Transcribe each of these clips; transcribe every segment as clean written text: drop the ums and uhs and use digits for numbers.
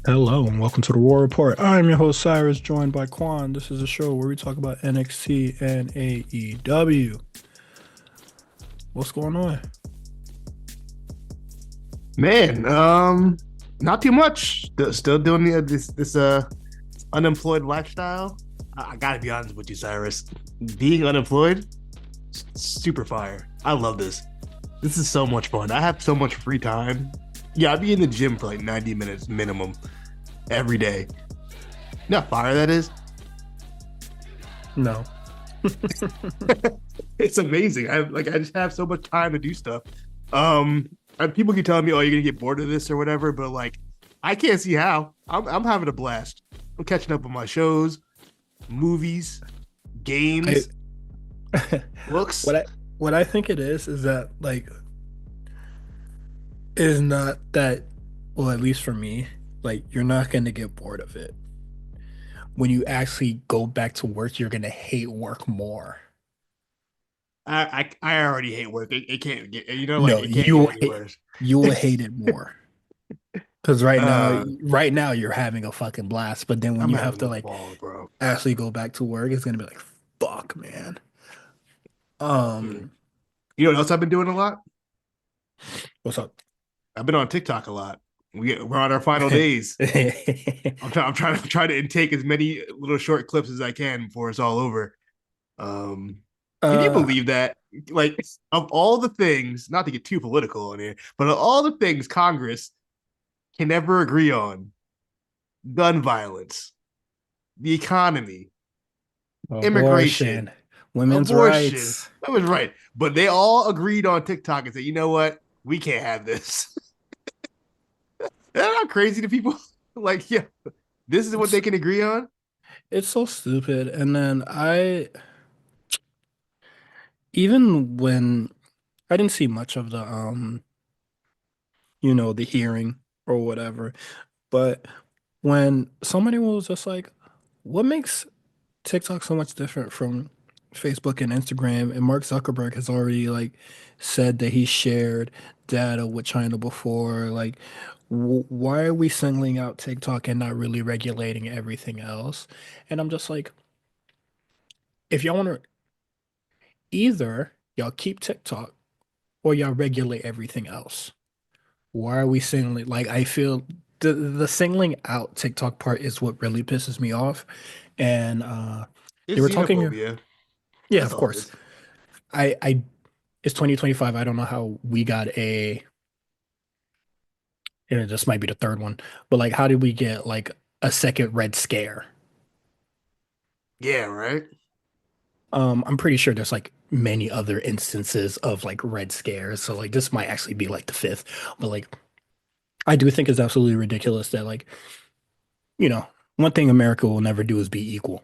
Hello and welcome to the War Report. I'm your host Cyrus, joined by Quan. This is a show where we talk about NXT and AEW. What's going on? Man, not too much. Still doing this unemployed lifestyle. I gotta be honest with you, Cyrus. Being unemployed, super fire. I love this. This is so much fun. I have so much free time. Yeah, I'd be in the gym for like 90 minutes minimum every day. You know how fire that is? No. It's amazing. I just have so much time to do stuff. People keep telling me, "Oh, you're gonna get bored of this or whatever," but like, I can't see how. I'm having a blast. I'm catching up on my shows, movies, I games, books. what I what I think it is that is not that, well, at least for me, like you're not gonna get bored of it. When you actually go back to work, you're gonna hate work more. I already hate work. It can't get like No, it can't get any worse. you will hate it more. Because uh, right now you're having a fucking blast, but then when I'm you have having to a like ball, bro. actually go back to work, it's gonna be like, fuck, man. Mm. Um, You know what else I've been doing a lot? what's up? I've been on TikTok a lot. We're on our final days. I'm trying to intake as many little short clips as I can before it's all over. Um, can you uh, believe that? Like, of all the things, not to get too political on here, but of all the things Congress can never agree on, gun violence, the economy, immigration, abortion, women's abortion, rights. that was right. But they all agreed on TikTok and said, you know what? We can't have this. That's not crazy to people. Like, yeah, this is what It's they can agree on. it's so stupid. And then even when I didn't see much of the the hearing or whatever, but when somebody was just like, what makes TikTok so much different from Facebook and Instagram, and Mark Zuckerberg has already like said that he shared data with China before. Like, w why are we singling out TikTok and not really regulating everything else? And I'm just like, if y'all want to, either y'all keep TikTok or y'all regulate everything else. Why are we singling? Like, I feel the singling out TikTok part is what really pisses me off. And they It's were talking. xenophobia. Yeah, That's of all it course. is. I It's 2025. I don't know how we got and this might be the third one, but like how did we get like a second Red Scare? Yeah, right. I'm pretty sure there's like many other instances of like Red Scares. So like this might actually be like the fifth. But like I do think it's absolutely ridiculous that like, you know, one thing America will never do is be equal.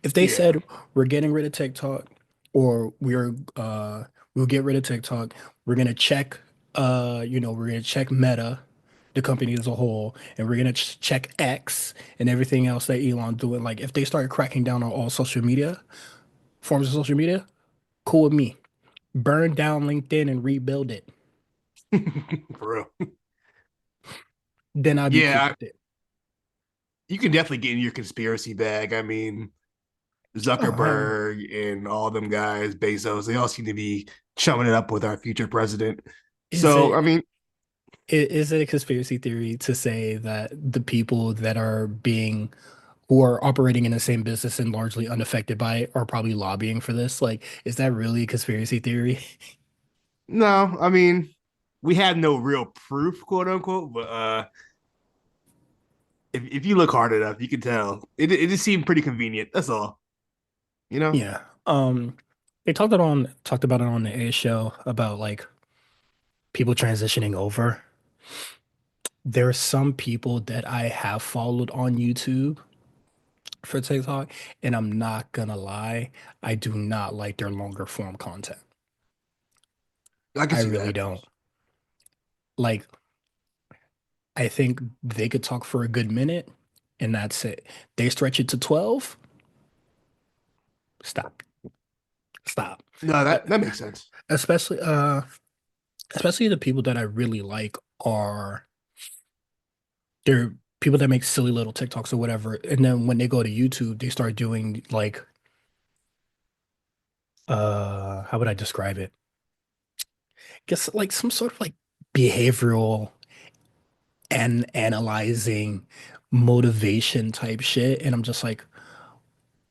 If they Yeah. said we're getting rid of TikTok or we'll get rid of TikTok, we're gonna check we're gonna check Meta, the company as a whole, and we're gonna check X and everything else that Elon doing. Like if they start cracking down on all social media, forms of social media, cool with me. Burn down LinkedIn and rebuild it. For real. Then I'd be cool Yeah, with it. you can definitely get in your conspiracy bag. I mean, Oh, hell. Zuckerberg and all them guys, Bezos, they all seem to be chumming it up with our future president. Is So, I it mean, is it a conspiracy theory to say that the people that are being who are operating in the same business and largely unaffected by it are probably lobbying for this? Like, is that really a conspiracy theory? no, I mean, we have no real proof, quote unquote, but if you look hard enough, you can tell. It just seemed pretty convenient. That's all, you know? Yeah. They talked about it on the A show about like people transitioning over. There are some people that I have followed on YouTube for TikTok, and I'm not gonna lie, I do not like their longer form content. I can I see really that. don't. Like, I think they could talk for a good minute, and that's it. They stretch it to 12. Stop. Stop. No, Uh, that makes sense. especially especially the people that I really like are They're people that make silly little TikToks or whatever, and then when they go to YouTube, they start doing like how would I describe it? Guess like some sort of like behavioral and analyzing motivation type shit, and I'm just like,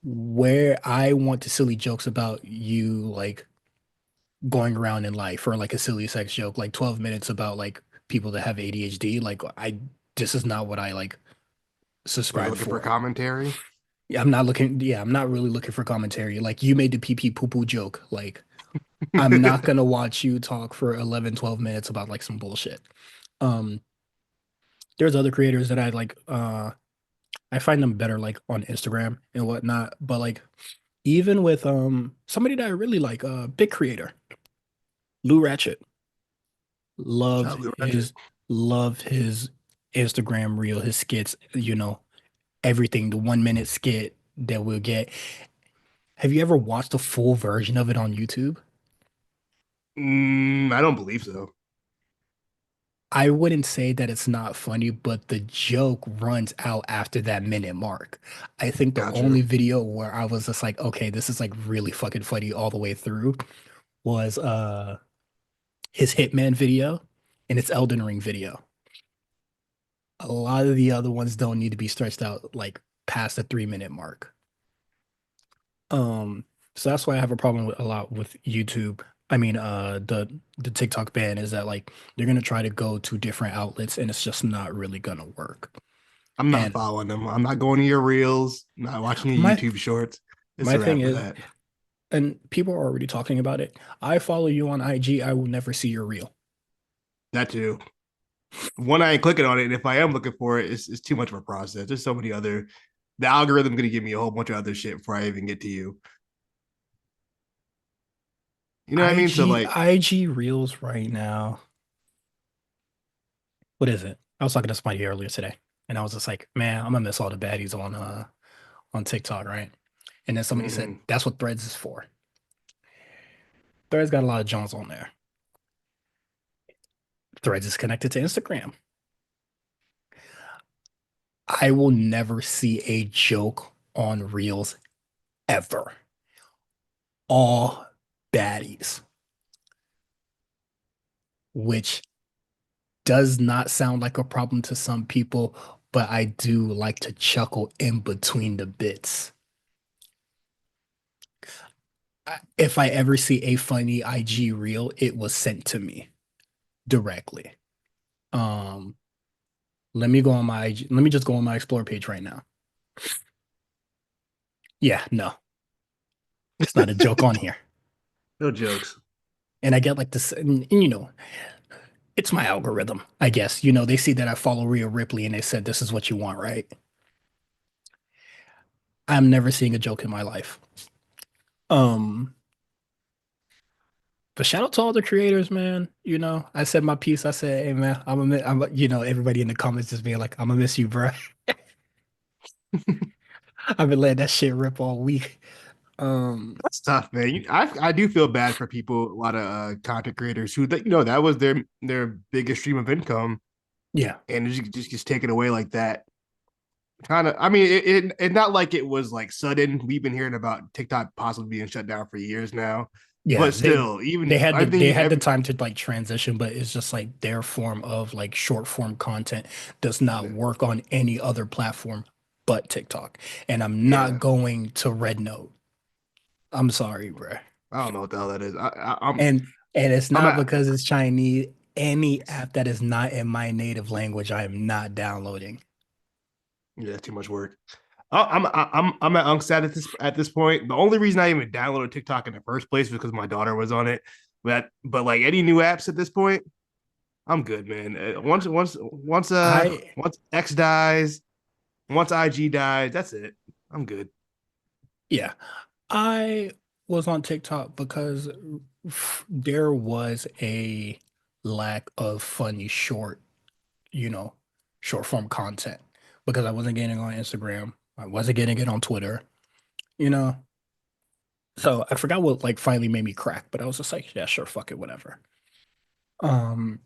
where I want to silly jokes about you like going around in life or like a silly sex joke, like 12 minutes about like people that have ADHD. Like I this is not what I like We're subscribe looking for for. commentary. Yeah, I'm not really looking for commentary. Like you made the pee pee poo poo joke. Like I'm not gonna watch you talk for 11, 12 minutes about like some bullshit. Um, there's other creators that I like, I find them better like on Instagram and whatnot. But like even with somebody that I really like, big creator, Lou Ratchet. Shout Love out Lil Ratchet. his love his Instagram reel, his skits, everything, the 1 minute skit that we'll get. Have you ever watched a full version of it on YouTube? I don't believe so. I wouldn't say that it's not funny, but the joke runs out after that minute mark. I think the Gotcha. only video where I was just like, okay, this is like really fucking funny all the way through was his Hitman video and his Elden Ring video. A lot of the other ones don't need to be stretched out like past the 3 minute mark. Um, so that's why I have a problem with a lot with YouTube. I mean, the TikTok ban is that like they're gonna try to go to different outlets and it's just not really gonna work. I'm not And following them. I'm not going to your reels. I'm not watching your my YouTube shorts. It's my a thing wrap for is, that. and people are already talking about it. I follow you on IG. I will never see your reel. That too. One, I ain't clicking on it. And if I am looking for it, it's too much of a process. There's so many other. The algorithm going to give me a whole bunch of other shit before I even get to you. You know what I mean? So like, IG reels right now. What is it? I was talking to somebody earlier today, and I was just like, man, I'm gonna miss all the baddies on TikTok, right? And then somebody said, mhm. that's what Threads is for. Threads got a lot of Jones on there. Threads is connected to Instagram. I will never see a joke on Reels ever. All baddies, which does not sound like a problem to some people, but I do like to chuckle in between the bits. If I ever see a funny IG reel, it was sent to me directly. Um, let me go on my IG, let me just go on my explore page right now. Yeah, no, it's not a joke on here. No jokes. And I get like this, and, it's my algorithm, I guess. They see that I follow Rhea Ripley and they said this is what you want, right? I'm never seeing a joke in my life. Um, but shout out to all the creators, man. I said my piece. I said, hey man, everybody in the comments just being like, I'm gonna miss you, bro. I've been letting that shit rip all week. Um, That's tough, man. I do feel bad for people. A lot of content creators who that was their biggest stream of income, yeah, and just taken away like that. Kind of. I mean, it not like it was like sudden. We've been hearing about TikTok possibly being shut down for years now, yeah. but They still, they even had the I they think had the time to like transition, but it's just like their form of like short form content does not work on any other platform but TikTok. And I'm not yeah. going to Red Note. I'm sorry, bro. I don't know what the hell that is. And it's I'm not at because it's Chinese. Any app that is not in my native language, I am not downloading. yeah, too much work. I'm at Unksat at this point. The only reason I even downloaded TikTok in the first place was because my daughter was on it. But like any new apps at this point, I'm good, man. I Once X dies, once IG dies, that's it. I'm good. Yeah, I was on TikTok because there was a lack of funny you know, short form content because I wasn't getting it on Instagram. I wasn't getting it on Twitter, you know. So I forgot what like finally made me crack, but I was just like, yeah, sure, fuck it, whatever. Um,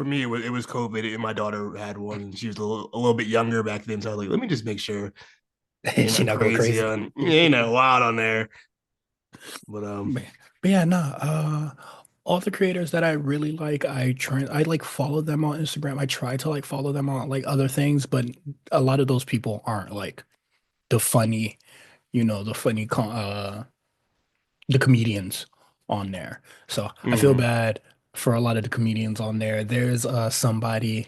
for me, it was COVID, and my daughter had one, and she was a little bit younger back then. So I was like, let me just make sure they ain't She nothing not go crazy crazy. on, ain't no wild on there. But But, but yeah, nah. All the creators that I really like, I like follow them on Instagram. I try to like follow them on like other things, but a lot of those people aren't like the funny, the funny the comedians on there. So I feel mhm. bad for a lot of the comedians on there. There's somebody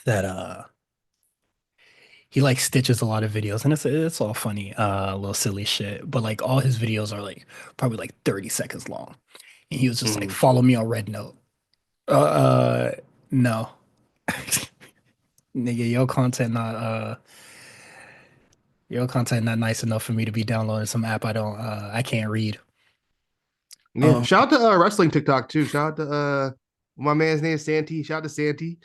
that he like stitches a lot of videos and it's all funny, little silly shit. But like all his videos are like probably like 30 seconds long. And he was just like, Mhm. follow me on Red Note. Uh no. Nigga, your content not nice enough for me to be downloading some app I can't read. Yeah, Um shout out to wrestling TikTok too. Shout out to my man's name is Santi. Shout out to Santi.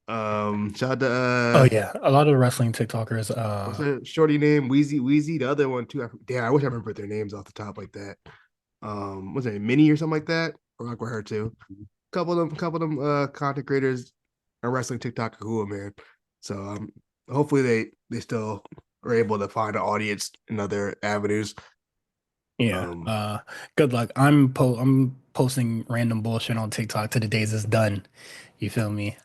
Shout out to oh yeah, a lot of the wrestling TikTokers what's that shorty name? Wheezy. The other one too. Damn, I wish I remember their names off the top like that. What's her name? Minnie or something like that. Or like with her too. Couple of them content creators and wrestling TikTok are cool, man. So hopefully they still are able to find an audience in other avenues. yeah, Um good luck. I'm posting random bullshit on TikTok to the days it's done. You feel me?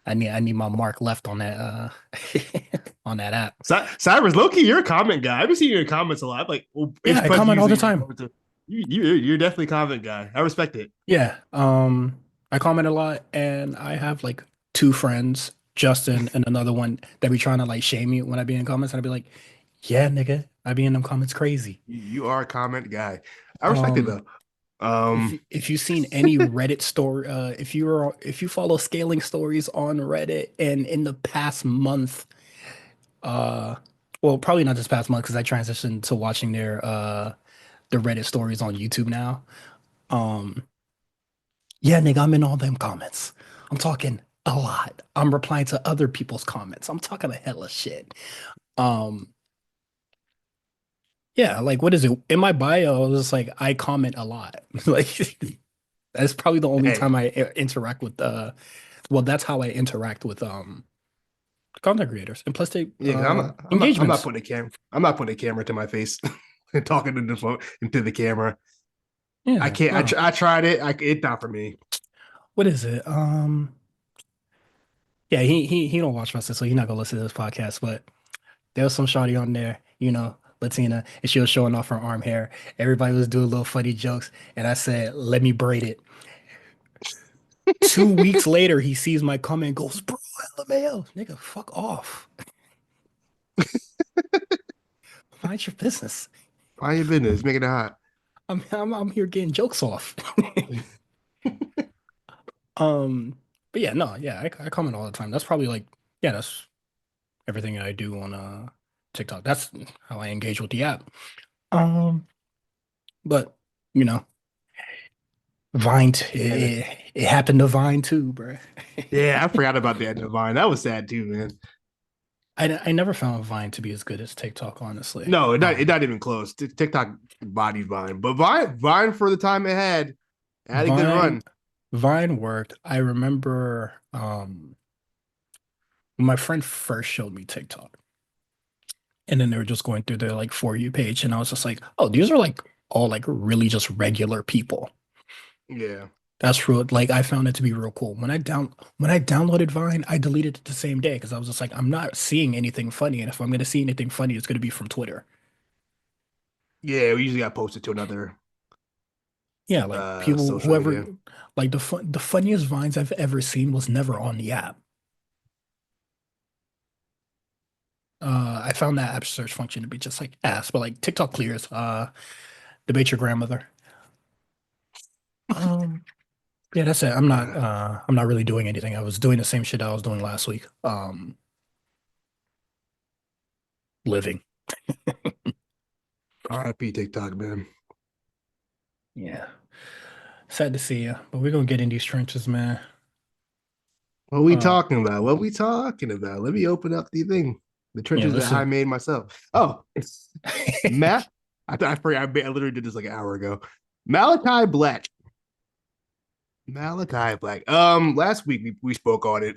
I need my mark left on that on that app. Cyrus, Loki, you're a comment guy. I've been seeing your comments a lot. Like, well, Yeah, it's I Pudge comment all the usually time. you're definitely a comment guy. I respect it. Yeah, I comment a lot, and I have like two friends, Justin and another one, that be trying to like shame me when I be in comments, and I be like, "Yeah, nigga, I be in them comments crazy." You are a comment guy. I respect it Um, though. Um, if you've seen any Reddit story, if you follow scaling stories on Reddit, and in the past month, uh, well, probably not this past month because I transitioned to watching the Reddit stories on YouTube now. Um, Yeah, nigga, I'm in all them comments. I'm talking a lot. I'm replying to other people's comments. I'm talking a hella shit. Um, yeah, like what is it? In my bio, I was just like, I comment a lot. Like that's probably the only hey, time I interact with well, that's how I interact with content creators. And plus they yeah, I'm not engagements. putting I'm not putting a camera to my face and talking to the phone into the camera. I Yeah, can't. no. I tried it. It's not for me. What is it? Yeah, he don't watch wrestling, so he's not gonna listen to this podcast, but there was some shawty on there, Latina, and she was showing off her arm hair. Everybody was doing little funny jokes, and I said, "Let me braid it." 2 weeks later, he sees my comment and goes, "Bro, LMAO, nigga, fuck off. Mind your business. Mind your business. Making it hot. I'm here getting jokes off." Um, but yeah, no, yeah, I comment all the time. That's probably like, yeah, that's everything I do on TikTok. That's how I engage with the app. Um, but you know. Vine, Yeah, it happened to Vine too, bro. yeah. I forgot about the end of Vine. That was sad too, man. I never found Vine to be as good as TikTok, honestly. No, it's not even close. TikTok bodied Vine, but Vine for the time it had a good Vine, run. Vine worked. I remember when my friend first showed me TikTok, and then they were just going through their like For You page, and I was just like, oh, these are like all like really just regular people. Yeah. That's real. Like I found it to be real cool. When I downloaded Vine, I deleted it the same day because I was just like, I'm not seeing anything funny, and if I'm gonna see anything funny, it's gonna be from Twitter. Yeah, we usually got posted to another Yeah, like people, social whoever, media. like the funniest vines I've ever seen was never on the app. I found that app search function to be just like ass, but like TikTok clears. Debate your grandmother. Um, yeah, that's it. Uh, I'm not really doing anything. I was doing the same shit I was doing last week. Living. RIP TikTok, man. Yeah. Sad to see you, but we're gonna get in these trenches, man. What are we Uh, talking about? What are we talking about? Let me open up the thing. The yeah, trenches this that is I made myself. Oh, it's Matt. I forgot. I literally did this like an hour ago. Malakai Black Malakai Black. Last week we spoke on it.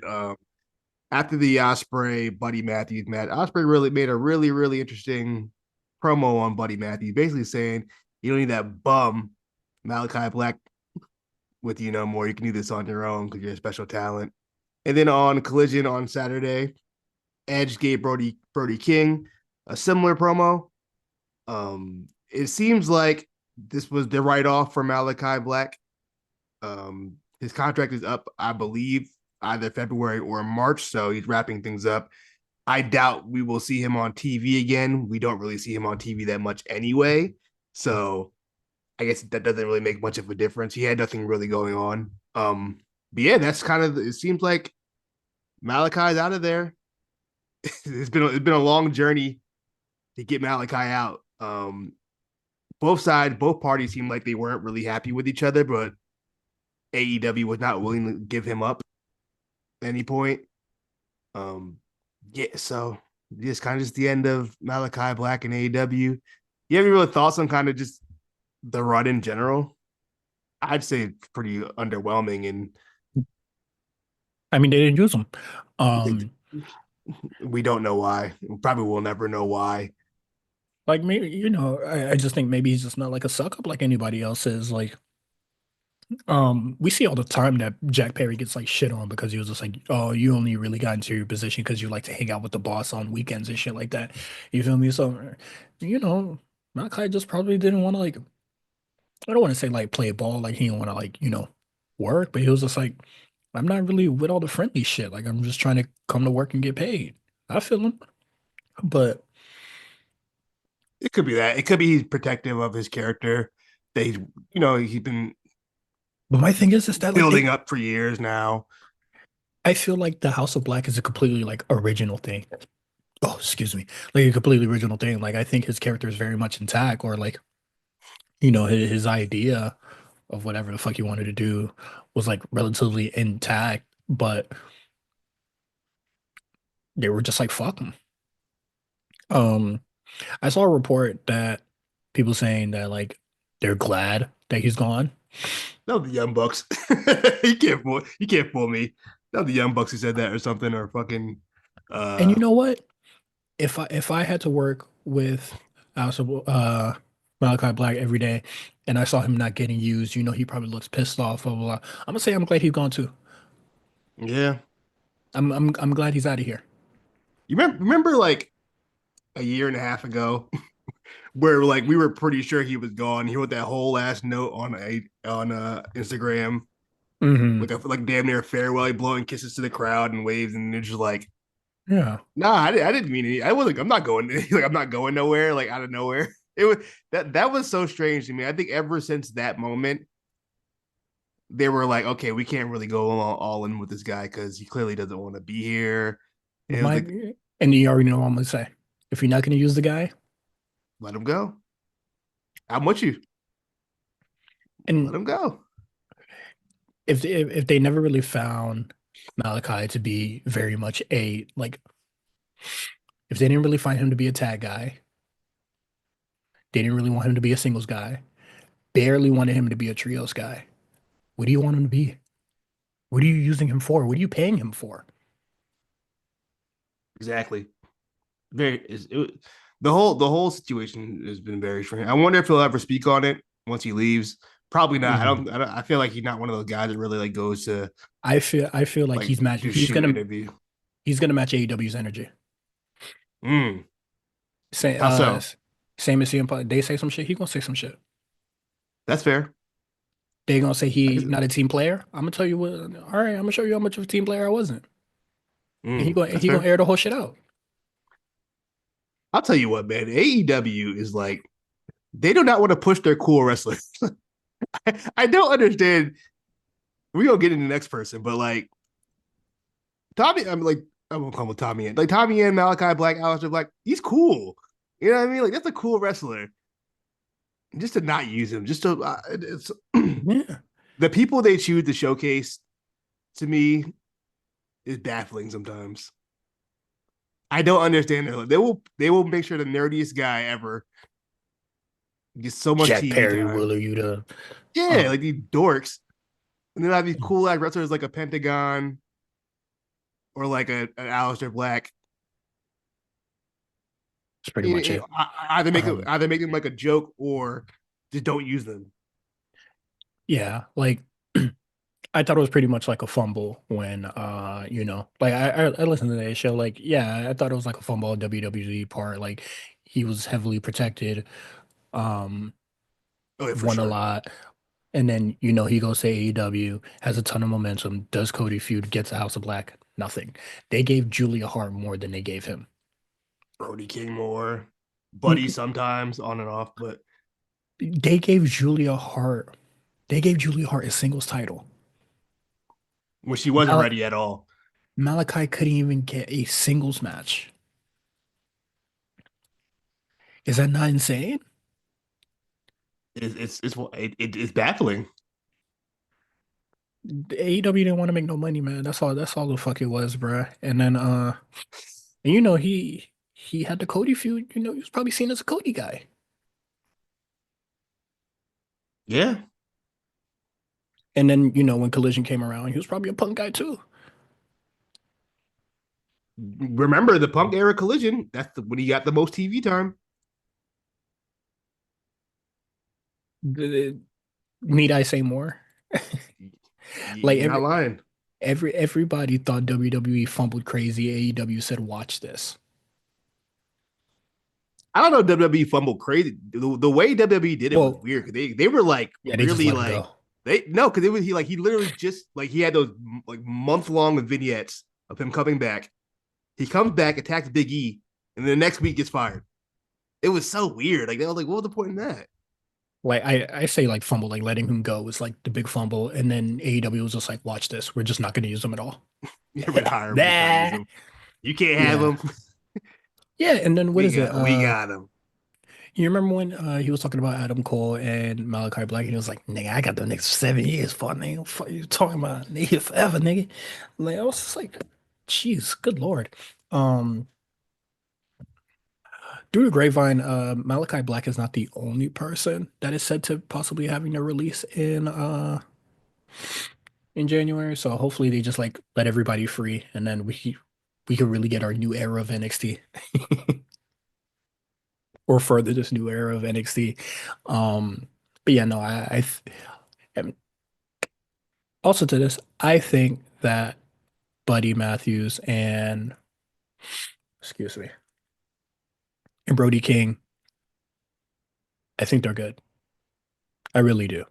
After the Osprey Buddy Matthews match, Osprey really made a really interesting promo on Buddy Matthews, basically saying you don't need that bum Malakai Black with you no more. You can do this on your own because you're a special talent. And then on Collision on Saturday, Edge gave Brody King a similar promo. It seems like this was the write off for Malakai Black. His contract is up, I believe, either February or March, so he's wrapping things up. I doubt we will see him on TV again. We don't really see him on TV that much anyway, so I guess that doesn't really make much of a difference. He had nothing really going on. But yeah, that's kind of. It seems like Malakai's out of there. It's been a long journey to get Malakai out. Both parties seemed like they weren't really happy with each other, but AEW was not willing to give him up at any point. Um, yeah, so just kind of just the end of Malakai Black and AEW. You have any real thoughts on kind of just the run in general? I'd say it's pretty underwhelming, and I mean, they didn't use him. they, Um, we don't know why. We probably will never know why. like maybe I just think maybe he's just not like a suck up like anybody else is. Like, we see all the time that Jack Perry gets like shit on because he was just like, oh, you only really got into your position because you like to hang out with the boss on weekends and shit like that. You feel me? So, you know, Malachi just probably didn't want to like. I don't want to say like play ball, like he didn't want to like work, but he was just like, I'm not really with all the friendly shit. Like I'm just trying to come to work and get paid. I feel him, but It could be that. It could be he's protective of his character that he's been my thing is that like building up for years now. I feel like the House of Black is a completely like original thing. Oh, excuse me, like a completely original thing. Like I think his character is very much intact, or like his idea of whatever the fuck he wanted to do was like relatively intact, but they were just like fuck him. Um, I saw a report that people saying that like they're glad that he's gone. No, the Young Bucks. You can't fool me. No, the Young Bucks who said that or something or fucking And you uh know what? If I had to work with also Malachi Black every day and I saw him not getting used, he probably looks pissed off, blah, blah, blah. I'm gonna say I'm glad he's gone too. yeah. I'm glad he's out of here. You remember like a year and a half ago where like we were pretty sure he was gone. He wrote that whole last note on Instagram Hmm. like damn near farewell, he blowing kisses to the crowd and waves, and it's just like, Yeah. nah, I didn't mean it. I wasn't. I'm not going. Like I'm not going nowhere. Like out of nowhere. It was that was so strange to me. I think ever since that moment, they were like, okay, we can't really go all in with this guy because he clearly doesn't want to be here. And But it was my like, and you already know what I'm gonna say. If you're not gonna use the guy, let him go. I'm with you. Let and him go. if they never really found Malachi to be very much a like if they didn't really find him to be a tag guy, they didn't really want him to be a singles guy, barely wanted him to be a trios guy. What do you want him to be? What are you using him for? What are you paying him for? Exactly. The whole situation has been very strange. I wonder if he'll ever speak on it once he leaves. Probably not. Mhm. I feel like he's not one of those guys that really like goes to I feel like like just shoot interview. he's gonna match AEW's energy. Mm, Say how so? same as CM Punk. They say some shit, he gonna say some shit. That's fair. They gonna say I he guess. not a team player. I'm gonna tell you what. All right, I'm gonna show you how much of a team player I wasn't, and That's he gonna fair. air the whole shit out. I'll tell you what, man. AEW is like they do not want to push their cool wrestlers. I don't understand. We gonna get into the next person, but like Tommy, I'm like I won't call him Tommy. Like Tommy and Malachi Black, Aleister Black, he's cool. You know what I mean? Like that's a cool wrestler. Just to not use him, just to it's Yeah, the people they choose to showcase to me is baffling sometimes. I don't understand it. They will make sure the nerdiest guy ever gets so much Jack TV Perry, time. Willer Yuta. Yeah, Um, like these dorks. And then I'd be cool like wrestlers like a Pentagon or like an Aleister Black. That's pretty much it. Um, Either make them like a joke or just don't use them. yeah, like I thought it was pretty much like a fumble when like I listened to that show, like, yeah, I thought it was like a fumble on WWE part. Like he was heavily protected, um, Oh yeah, for won a sure. lot, and then he goes to AEW, has a ton of momentum, does Cody feud, gets a House of Black, nothing. They gave Julia Hart more than they gave him. Brody King more, Buddy Mm, sometimes on and off, but They gave Julia Hart, they gave Julia Hart a singles title. when she wasn't Mal ready at all. Malakai couldn't even get a singles match. Is that not insane? It's baffling. The AEW didn't want to make no money, man. That's all the fuck it was, bruh. And then and he had the Cody feud, he was probably seen as a Cody guy. Yeah. And then, when Collision came around, he was probably a Punk guy too. Remember the Punk era collision? When he got the most TV time. Need I say more? Like You're not lying. everybody thought WWE fumbled crazy. AEW said, "Watch this." I don't know. WWE fumbled crazy. The way WWE did it was Well, weird because they were like yeah, they just really let him like go. they no because it was he literally just like he had those like month long vignettes of him coming back. He comes back, attacks Big E, and then the next week gets fired. It was so weird. Like they was like, what was the point in that? Like I say, like fumble, like letting him go was like the big fumble, and then AEW was just like, "Watch this. We're just not going to use him at all." You never hire him, just not use Nah. him. You can't have Yeah. him. Yeah, and then what is it? We got him. You remember when he was talking about Adam Cole and Malakai Black, and he was like, "Nigga, I got the next 7 years for nigga. What the fuck you talking about? Nigga, forever, nigga." Like I was just like, "Jeez, good Lord." Um, through the grapevine, Malakai Black is not the only person that is said to possibly having a release in January. So hopefully they just like let everybody free, and then we could really get our new era of NXT. Or further this new era of NXT. But yeah, no, and also to this, I think that Buddy Matthews and excuse me, and Brody King, I think they're good. I really do.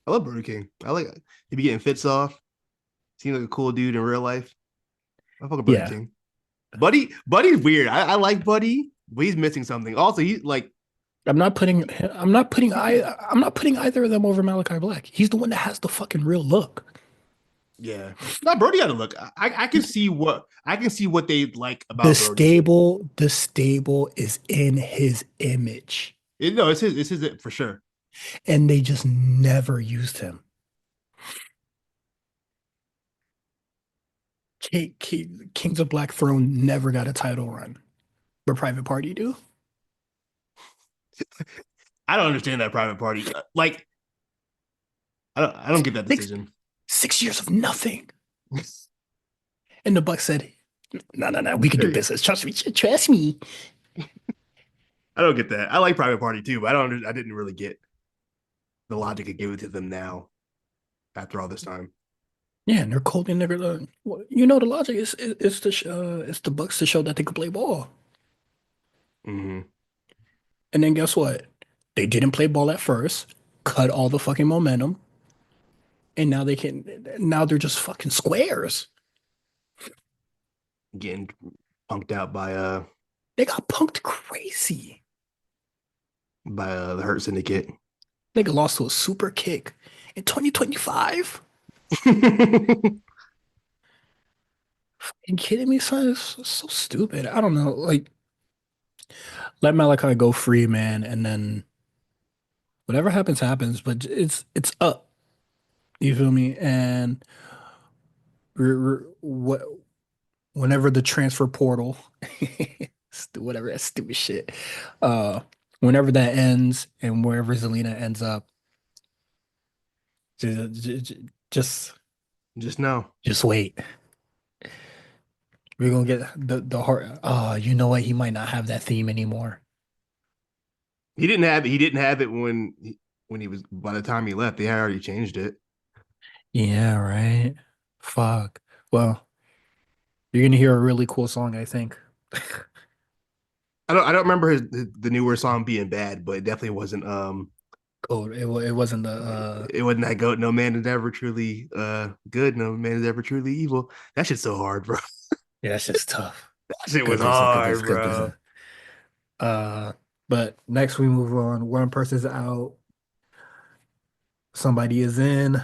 I love Burger King. I like he be getting fits off. Seems like a cool dude in real life. I fuck with Burger Yeah. King. Buddy's weird. I like Buddy, but he's missing something. Also, he's like, I'm not putting either of them over Malachi Black. He's the one that has the fucking real look. yeah. Not Brody got to look. I can see what they like The about Brody. stable, the stable is in his image, No, it's his for sure. and they just never used him. Kings of Black Throne never got a title run, but Private Party do. I don't understand that private party. Like, I don't get that Six decision. 6 years of nothing. And the Bucks said, "No, no, no, we can do I business. Trust me, trust me." don't get that. I like private party too, but I didn't really get the logic of giving it to them now after all this time. Yeah, and they're cold and they're the logic is the Bucks to show that they can play ball. Mm-hmm. And then guess what? They didn't play ball at first, cut all the fucking momentum, and now they're just fucking squares. Getting punked out They got punked crazy. the Hurt Syndicate. Nigga lost to a super kick in 2025. You kidding me, son? It's so stupid. I don't know. Like, let Malachi go free, man, and then whatever happens, happens. But it's up. You feel me? And what whenever the transfer portal, whatever that stupid shit, uh, whenever that ends and wherever Zelina ends up, Just, Just know. just wait. We're gonna get the heart. Oh, you know what? He might not have that theme anymore. He didn't have it when he was by the time he left, they had already changed it. Yeah, right. Fuck. Well, you're gonna hear a really cool song, I think. I don't remember the newer song being bad, but it definitely wasn't Cool. It wasn't the it wasn't that goat. No man is ever truly good. No man is ever truly evil. That shit's so hard, bro. yeah, that's just tough. That shit Good was reason, good hard, reason, good bro. reason. Uh, but next we move on. One person's out, somebody is in.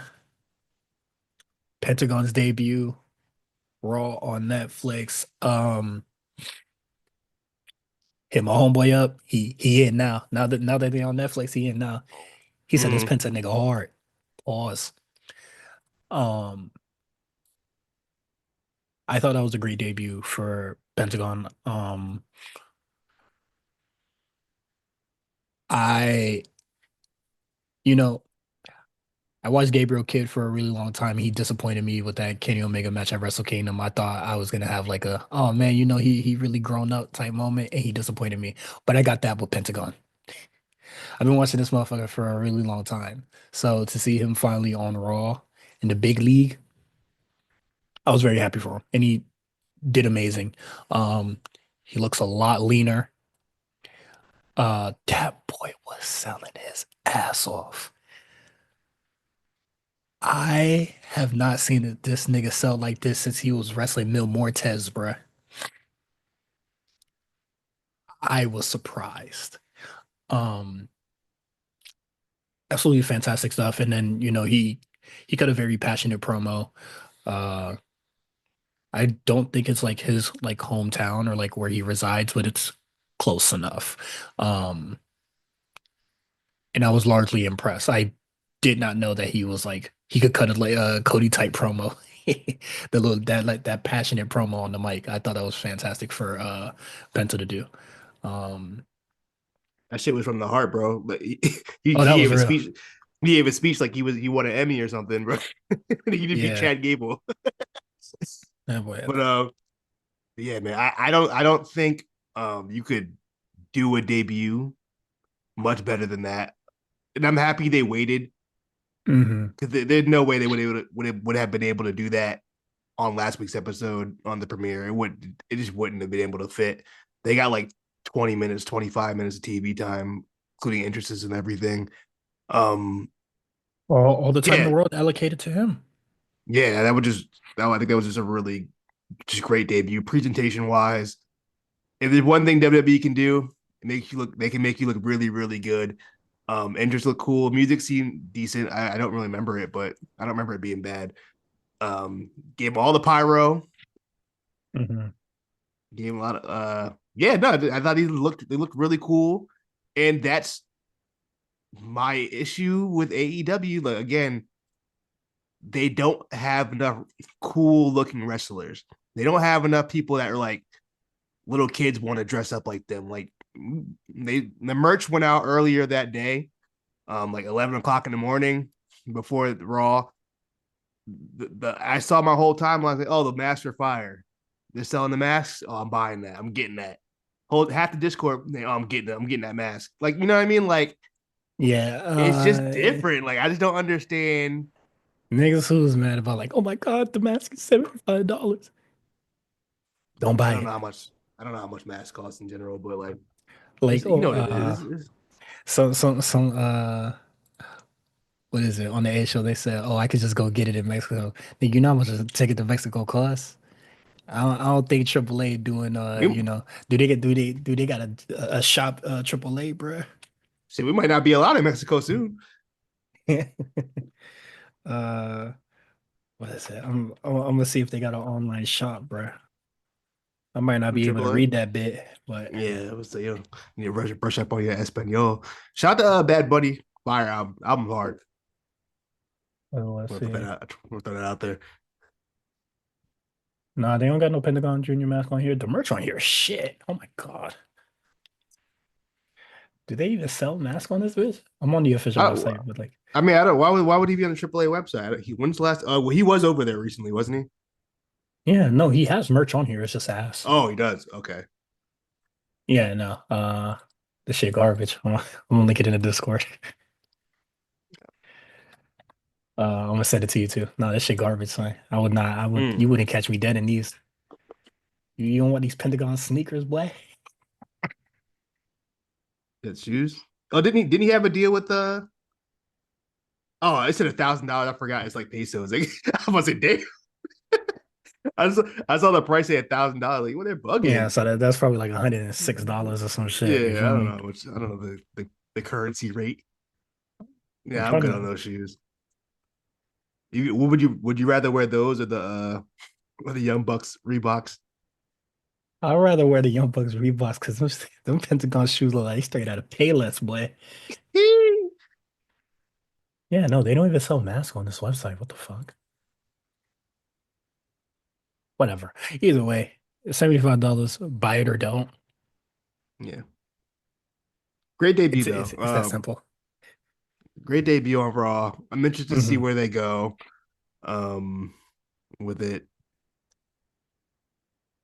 Pentagon's debut, Raw on Netflix. Hit my homeboy up. He in now. Now that they on Netflix, he in now. He said this Mm. Penta nigga hard. Pause. Um, I thought that was a great debut for Pentagon. I, you know, I watched Gabriel Kidd for a really long time. He disappointed me with that Kenny Omega match at Wrestle Kingdom. I thought I was gonna have like a, oh man, he really grown up type moment, and he disappointed me. But I got that with Pentagon. I've been watching this motherfucker for a really long time. So to see him finally on Raw in the big league, I was very happy for him, and he did amazing. Um, he looks a lot leaner. That boy was selling his ass off. I have not seen this nigga sell like this since he was wrestling Mil Mortez, bruh. I was surprised. Um, Absolutely fantastic stuff. And then, he cut a very passionate promo. Uh, I don't think it's like his like hometown or like where he resides, but it's close enough. Um, and I was largely impressed. I did not know that he was like he could cut a like a Cody type promo. The little that like that passionate promo on the mic. I thought that was fantastic for Penta to do. Um, That shit was from the heart, bro. But he, oh, that he was gave a real. speech. He gave a speech like he won an Emmy or something, bro. He did beat Yeah, Chad Gable. that boy. But yeah, man. I don't think you could do a debut much better than that. And I'm happy they waited Hmm. because there's no way they would have been able to do that on last week's episode on the premiere. It just wouldn't have been able to fit. They got like 20 minutes, 25 minutes of TV time, including entrances and everything. Um, All the time in the yeah, world allocated to him. yeah, I think that was just a really just great debut presentation wise. If there's one thing WWE can do, they can make you look really, really good. Entries look cool. Music seemed decent. I don't really remember it, but I don't remember it being bad. Gave him all the pyro. Hmm. Gave him a lot of yeah, no, I thought they looked really cool. And that's my issue with AEW. Like again, they don't have enough cool looking wrestlers. They don't have enough people that are like little kids want to dress up like them. Like the merch went out earlier that day, like 11 o'clock in the morning before the Raw. I saw my whole timeline. Like, oh, the masks are fire. They're selling the masks. Oh, I'm buying that. I'm getting that. Hold half the Discord. Oh, I'm getting that. I'm getting that mask. Like you know what I mean? Like Yeah, it's just different. Like I just don't understand. niggas who was mad about like, oh my God, the mask is $75. Don't I buy don't know it. how much. I don't know how much masks cost in general, but like Like, it's you oh, know what it is. some what is it on the A show? They said, "Oh, I could just go get it in Mexico." Think you know how much a ticket to Mexico costs? I don't think AAA doing We do they got a shop AAA, bruh? see we might not be allowed in Mexico soon. uh, what is it? I'm gonna see if they got an online shop, bruh. I might not From be able to AAA. read that bit, but Yeah, it was you need to brush up on your Espanol. Shout out to Bad Buddy Fire album hard. let's see. We'll throw that out there. Nah, they don't got no Pentagon Junior mask on here. The merch on here is shit. Oh my God. Do they even sell masks on this bitch? I'm on the official I, website, but like. I mean, I don't. Why would he be on the AAA website? When's the last? Well, he was over there recently, wasn't he? Yeah, no, he has merch on here. It's just ass. Oh, he does. Okay. Yeah, no. This shit garbage. I'm gonna link it in the Discord. I'm gonna send it to you too. No, this shit garbage, son. I would not. I would. Hmm. You wouldn't catch me dead in these. You don't want these Pentagon sneakers, boy? That's shoes. Oh, didn't he have a deal with the? Oh, I said $1,000. I forgot. It's like pesos. Like, I was like, damn. I saw the price at $1,000. Like, what they're Yeah, bugging. so that's probably like $106 or some shit. You Yeah, feel I don't me? know. Which I don't know the currency rate. I'm Yeah, I'm trying good on to. those shoes. What would you rather wear those or the Young Bucks Reeboks? I'd rather wear the Young Bucks Reeboks because them Pentagon shoes look like straight out of Payless, boy. Yeah, no, they don't even sell masks on this website. What the fuck? Whatever. Either way, $75. Buy it or don't. Yeah, great debut It's though. it's it's that simple. Great debut overall. I'm interested to see Hmm. where they go um with it.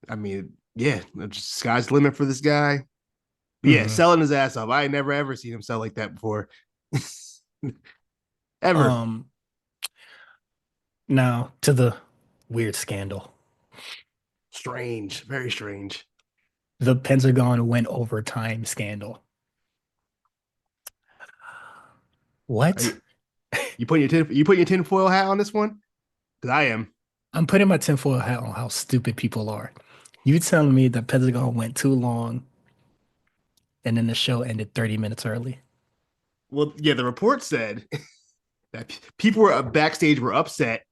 I mean, yeah, just sky's the limit for this guy. But yeah, Hmm. selling his ass off. I ain't never ever seen him sell like that before. Ever. Um, Now to the weird scandal. Strange. Very strange. The Pentagon went overtime scandal. Are What? you putting your tinfoil hat on this one? Because I am. I'm putting my tinfoil hat on how stupid people are. You telling me the Pentagon went too long and then the show ended 30 minutes early? Well, yeah, the report said that people were backstage were upset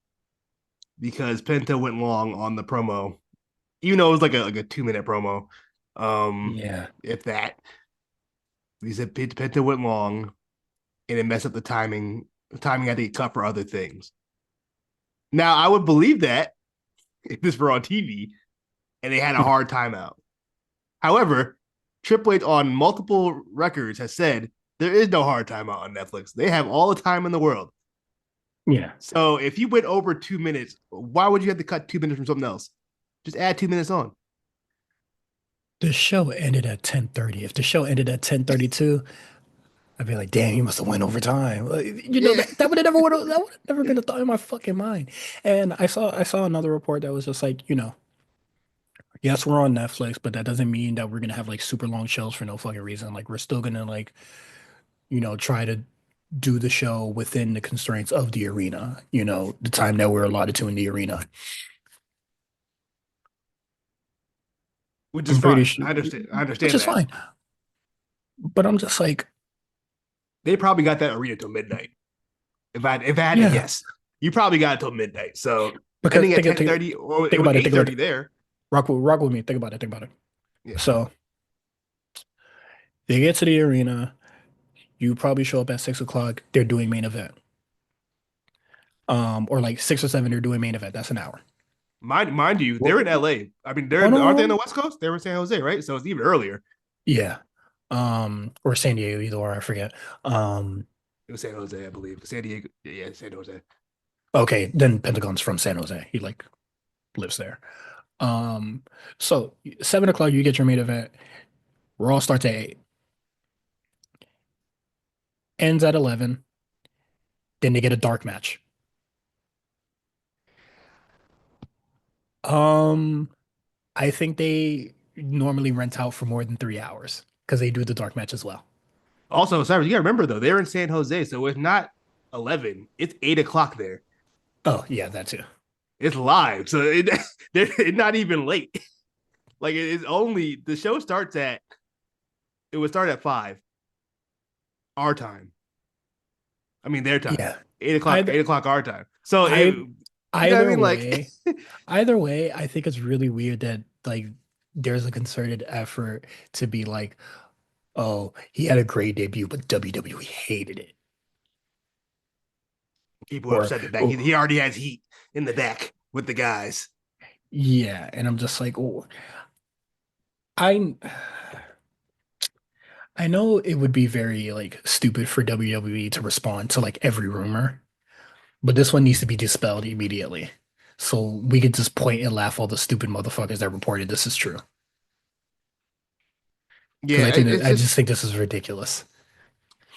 because Penta went long on the promo, even though it was like a 2 minute promo. Yeah. If that, he said Penta went long and it messed up the timing. The timing had to get cut for other things. Now I would believe that if this were on TV and they had a hard timeout. However, Triple H on multiple records has said there is no hard timeout on Netflix. They have all the time in the world. Yeah. So if you went over 2 minutes, why would you have to cut 2 minutes from something else? Just add 2 minutes on. The show ended at 10:30. If the show ended at 10:32, I'd be like, damn, you must have went overtime. Yeah. That would have never been a thought in my fucking mind. And I saw another report that was just like, yes, we're on Netflix, but that doesn't mean that we're gonna have like super long shows for no fucking reason. Like we're still gonna like, try to do the show within the constraints of the arena, the time that we're allotted to in the arena. Which is I'm pretty fine. sure, I understand. I which understand is that. fine. But I'm just like, They probably got that arena till midnight. If I had to yeah, guess, you probably got it till midnight. So because ending at 10:30, or think it was about it, think about 8:30 it. there. Rock with me. Think about it. Think about it. Yeah. So they get to the arena. You probably show up at 6 o'clock. They're doing main event. Or like 6 or 7, they're doing main event. That's an hour. Mind you, they're Well, in LA. I mean, hold aren't they on the on. West Coast? They were in San Jose, right? So it's even earlier. Yeah. Or San Diego, either or, I forget. Um, It was San Jose, I believe. San Diego. Yeah, San Jose. okay, then Pentagon's from San Jose. He like lives there. Um, so 7 o'clock, you get your main event. Raw starts at 8, ends at 11. Then they get a dark match. Um, I think they normally rent out for more than 3 hours because they do the dark match as well. Also, Cyrus, you gotta remember though, they're in San Jose, so it's not 11, it's 8 o'clock there. Oh, yeah, that too. It's live, so it's not even late. Like it's only the show starts at it would start at 5 our time. I mean their time. Yeah. 8 o'clock, Either 8 o'clock our time. So I you know what I either mean? Like way, either way, I think it's really weird that like there's a concerted effort to be like, oh, he had a great debut, but WWE hated it. people are Or, upset that back. He oh, already has heat in the back with the guys. yeah, and I'm just like, oh, I I know it would be very like stupid for WWE to respond to like every rumor, but this one needs to be dispelled immediately. So we could just point and laugh all the stupid motherfuckers that reported this is true. Because Yeah, it's I just just think this is ridiculous.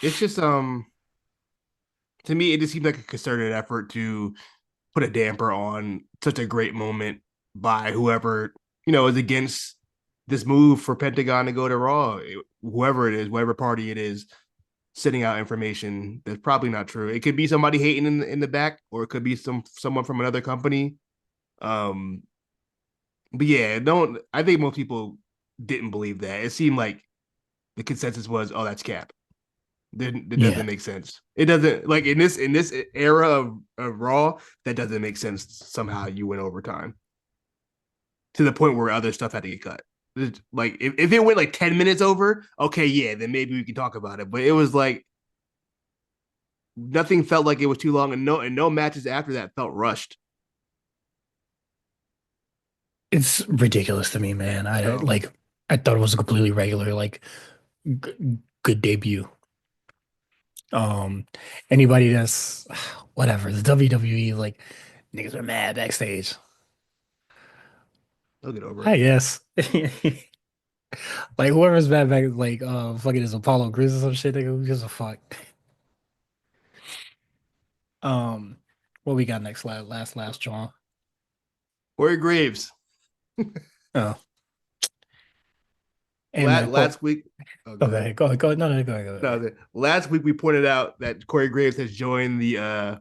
it's just to me it just seemed like a concerted effort to put a damper on such a great moment by whoever is against this move for Pentagon to go to Raw. Whoever it is, whatever party it is, sending out information that's probably not true. It could be somebody hating in the back, or it could be someone from another company. Um, but yeah, don't. I think most people didn't believe that. It seemed like the consensus was, "Oh, that's cap." It doesn't Yeah. make sense. It doesn't like in this era of Raw. That doesn't make sense. Somehow you went overtime to the point where other stuff had to get cut. Like if it went like 10 minutes over, okay, yeah, then maybe we can talk about it. But it was like nothing felt like it was too long, and no matches after that felt rushed. It's ridiculous to me, man. So I thought it was a completely regular, like good debut. Um, Anybody that's whatever, the WWE, like niggas are mad backstage. they'll get over it. I guess. Like whoever's mad back like fucking is Apollo Crews or some shit, nigga, who gives a fuck. Um what we got next? Last John. Corey Graves Oh, hey man, last week. Oh, go ahead. okay, go ahead. No, no, go ahead, go ahead. No, last week we pointed out that Corey Graves has joined the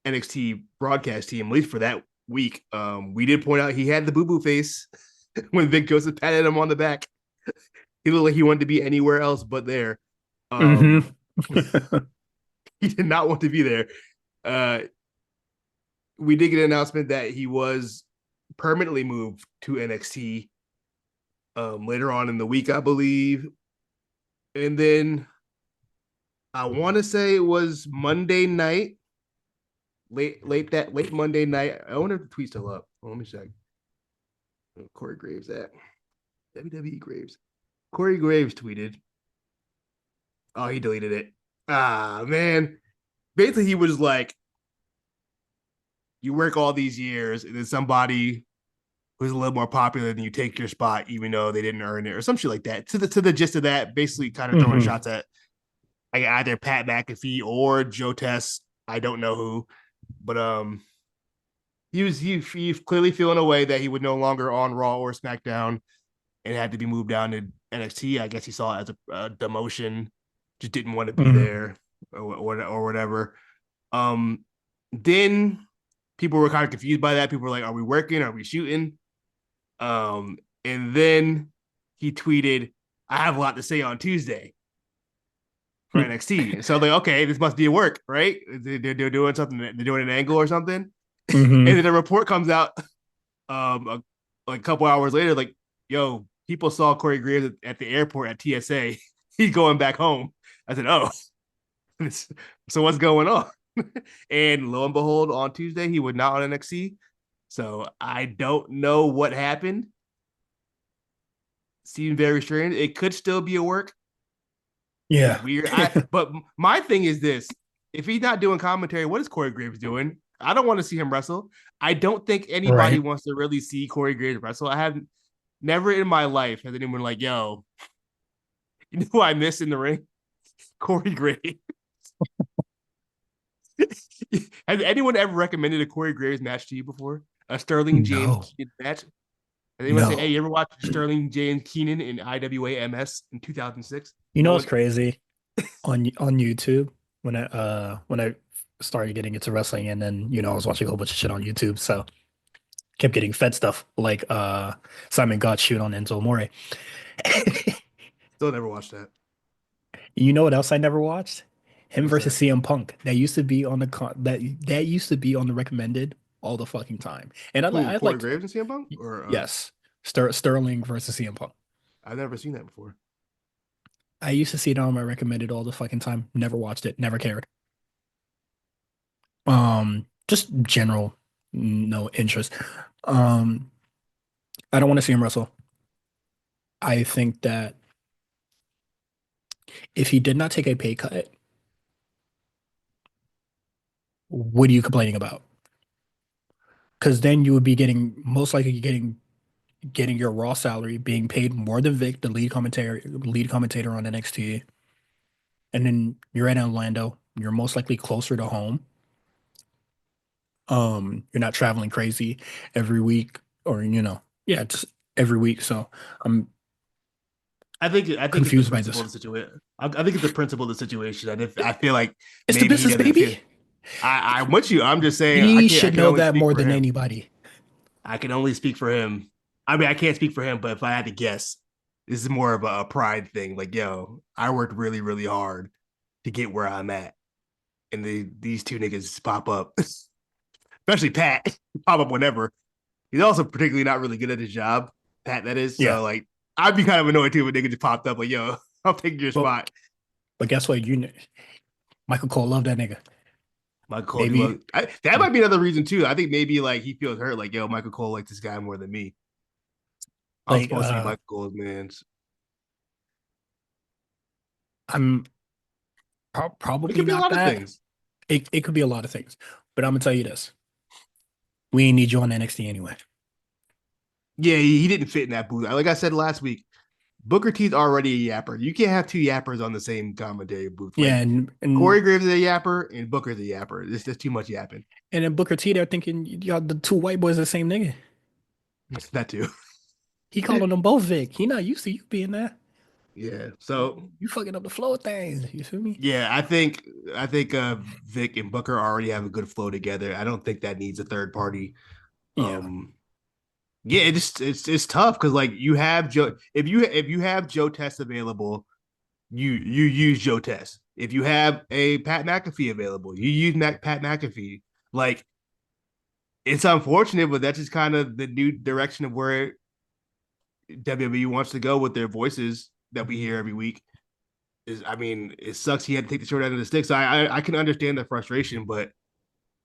NXT broadcast team, at least for that week. We did point out he had the boo boo face when Vic Joseph patted him on the back. He looked like he wanted to be anywhere else but there. Hmm. Um, he did not want to be there. Uh, we did get an announcement that he was permanently moved to NXT later on in the week, I believe. And then I want to say it was Monday night, late Monday night. I wonder if the tweet's still up. Let me check. Corey Graves at WWE Graves. Corey Graves tweeted. Oh, he deleted it. Ah, man. Basically, he was like, you work all these years, and then somebody who's a little more popular than you take your spot, even though they didn't earn it, or some shit like that. To the gist of that, basically kind of throwing Hmm. shots at like either Pat McAfee or Joe Tess. I don't know who, but he clearly feeling a way that he would no longer on Raw or SmackDown and had to be moved down to NXT. I guess he saw it as a demotion, just didn't want to be Hmm. there or whatever. Um, then people were kind of confused by that. People were like, "Are we working? Are we shooting?" And then he tweeted, "I have a lot to say on Tuesday for NXT." So I'm like, okay, this must be a work, right? They're doing something. They're doing an angle or something. And Hmm. then a report comes out like a couple hours later, like, yo, people saw Corey Graves at the airport at TSA. He's going back home. I said, oh, so what's going on? And lo and behold, on Tuesday, he was not on NXT. So I don't know what happened. Seemed very strange. It could still be a work. It's Yeah. weird. But my thing is this: if he's not doing commentary, what is Corey Graves doing? I don't want to see him wrestle. I don't think anybody Right. wants to really see Corey Graves wrestle. I have never in my life has anyone like, yo, you know who I miss in the ring? Corey Graves. Has anyone ever recommended a Corey Graves match to you before? A Sterling James No. Keenan match? Has anyone say, hey, No. you ever watched Sterling James Keenan in IWA MS in 2006? You No know what's one. crazy? On YouTube, when I started getting into wrestling and then, I was watching a whole bunch of shit on YouTube, so kept getting fed stuff like Simon Gotch shoot on Enzo Amore. Still never watched that. You know what else I never watched? Him What's versus that? CM Punk. That used to be on that used to be on the recommended all the fucking time. And Who? I Corey like Graves and CM Punk? Or yes, Sterling versus CM Punk. I've never seen that before. I used to see it on my recommended all the fucking time. Never watched it. Never cared. Just general no interest. Um, I don't want to see him wrestle. I think that If he did not take a pay cut, what are you complaining about? Because then you would be getting most likely getting your raw salary, being paid more than Vic, the lead commentator on NXT, and then you're in Orlando. You're most likely closer to home. You're not traveling crazy every week, or yeah, just every week. So I'm I think it's the confused by principle this. of the situation. I think it's the principle of the situation, and if I feel like It's the maybe he business, doesn't feel. baby. I'm with you. I'm just saying He should I can know only that speak more for than him. anybody. I can only speak for him. I mean, I can't speak for him, but if I had to guess, this is more of a pride thing. Like, yo, I worked really, really hard to get where I'm at, and these two niggas pop up, especially Pat, pop up whenever. He's also particularly not really good at his job, Pat. That is Yeah, so like I'd be kind of annoyed too if a nigga just popped up like, yo, I'll take your but spot. but guess what? Michael Cole loved that nigga. Michael Cole do Maybe love that might be another reason too. I think maybe like he feels hurt, like yo, Michael Cole likes this guy more than me. I'm like supposed to be Michael Cole's man, I'm it probably could be a not lot of that. things. It could be a lot of things, but I'm gonna tell you this: we ain't need you on NXT anyway. Yeah, he didn't fit in that booth. Like I said last week, Booker T's already a yapper. You can't have two yappers on the same commentary booth. Yeah, Like and Corey Graves is a yapper and Booker's a yapper. It's just too much yapping. and then Booker T, they're thinking y'all the two white boys are the same nigga. That too. He calling them both Vic. He not used to you being there. Yeah. So You fucking up the flow of things. You feel me? yeah, I think Vic and Booker already have a good flow together. I don't think that needs a third party. Yeah. Um yeah, it's tough because like you have Joe if you have Joe Test available, you use Joe Test. If you have a Pat McAfee available, you use Pat McAfee. Like it's unfortunate, but that's just kind of the new direction of where WWE wants to go with their voices that we hear every week. Is I mean, it sucks he had to take the short end of the stick. So I can understand the frustration, but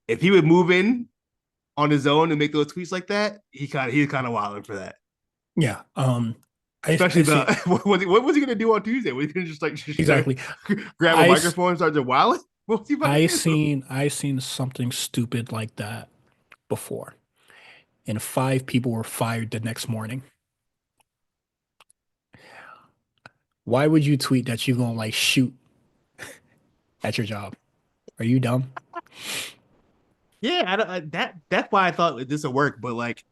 if he would move in on his own and make those tweets like that, he's kind of wilding for that. Yeah. I Especially the see what was he gonna do on Tuesday? Was he gonna just like just exactly. grab a I microphone and start to wilding? What was he about to I do? seen I seen something stupid like that before, and five people were fired the next morning. Why would you tweet that you gonna like shoot at your job? Are you dumb? Yeah, that's why I thought this would work, but like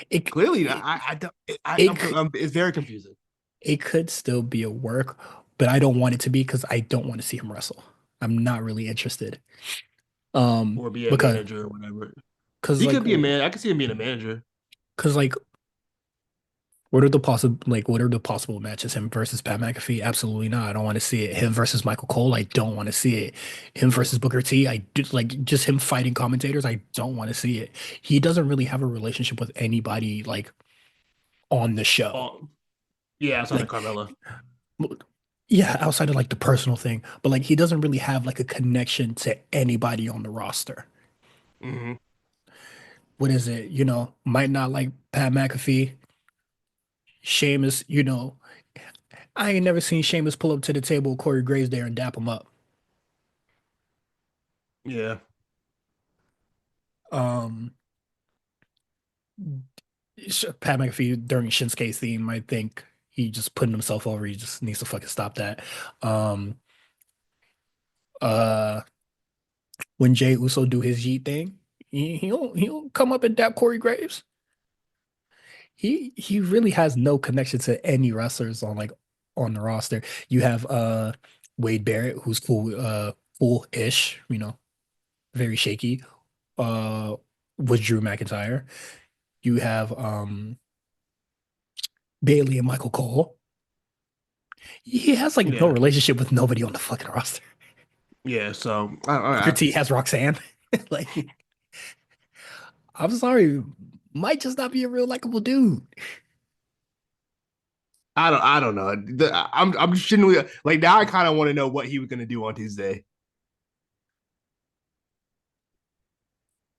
It clearly it I don't it, c- it's very confusing. it could still be a work, but I don't want it to be because I don't want to see him wrestle. I'm not really interested. Or be a Because manager or whatever. because He like could be a man. I could see him being a manager. because like what are the possible matches? Him versus Pat McAfee? Absolutely not. I don't want to see it. Him versus Michael Cole? I don't want to see it. Him versus Booker T? I do like just him fighting commentators. I don't want to see it. He doesn't really have a relationship with anybody like on the show. Oh, yeah, outside of Like Carmella. yeah, outside of like the personal thing, but like he doesn't really have like a connection to anybody on the roster. Hmm. What is it? Might not like Pat McAfee. Sheamus, I ain't never seen Sheamus pull up to the table with Corey Graves there and dap him up. Yeah, Um, Pat McAfee during Shinsuke's theme, I think he just putting himself over. He just needs to fucking stop that. Um, uh, when Jay Uso do his Yeet thing, he'll come up and dap Corey Graves. He really has no connection to any wrestlers on the roster. You have Wade Barrett, who's cool-ish, very shaky, uh with Drew McIntyre. You have Bailey and Michael Cole. He has like no yeah, relationship with nobody on the fucking roster. yeah. So Booker T has Roxanne. Like, I'm sorry, might just not be a real likable dude. I don't know. I'm genuinely like now. I kind of want to know what he was gonna do on Tuesday.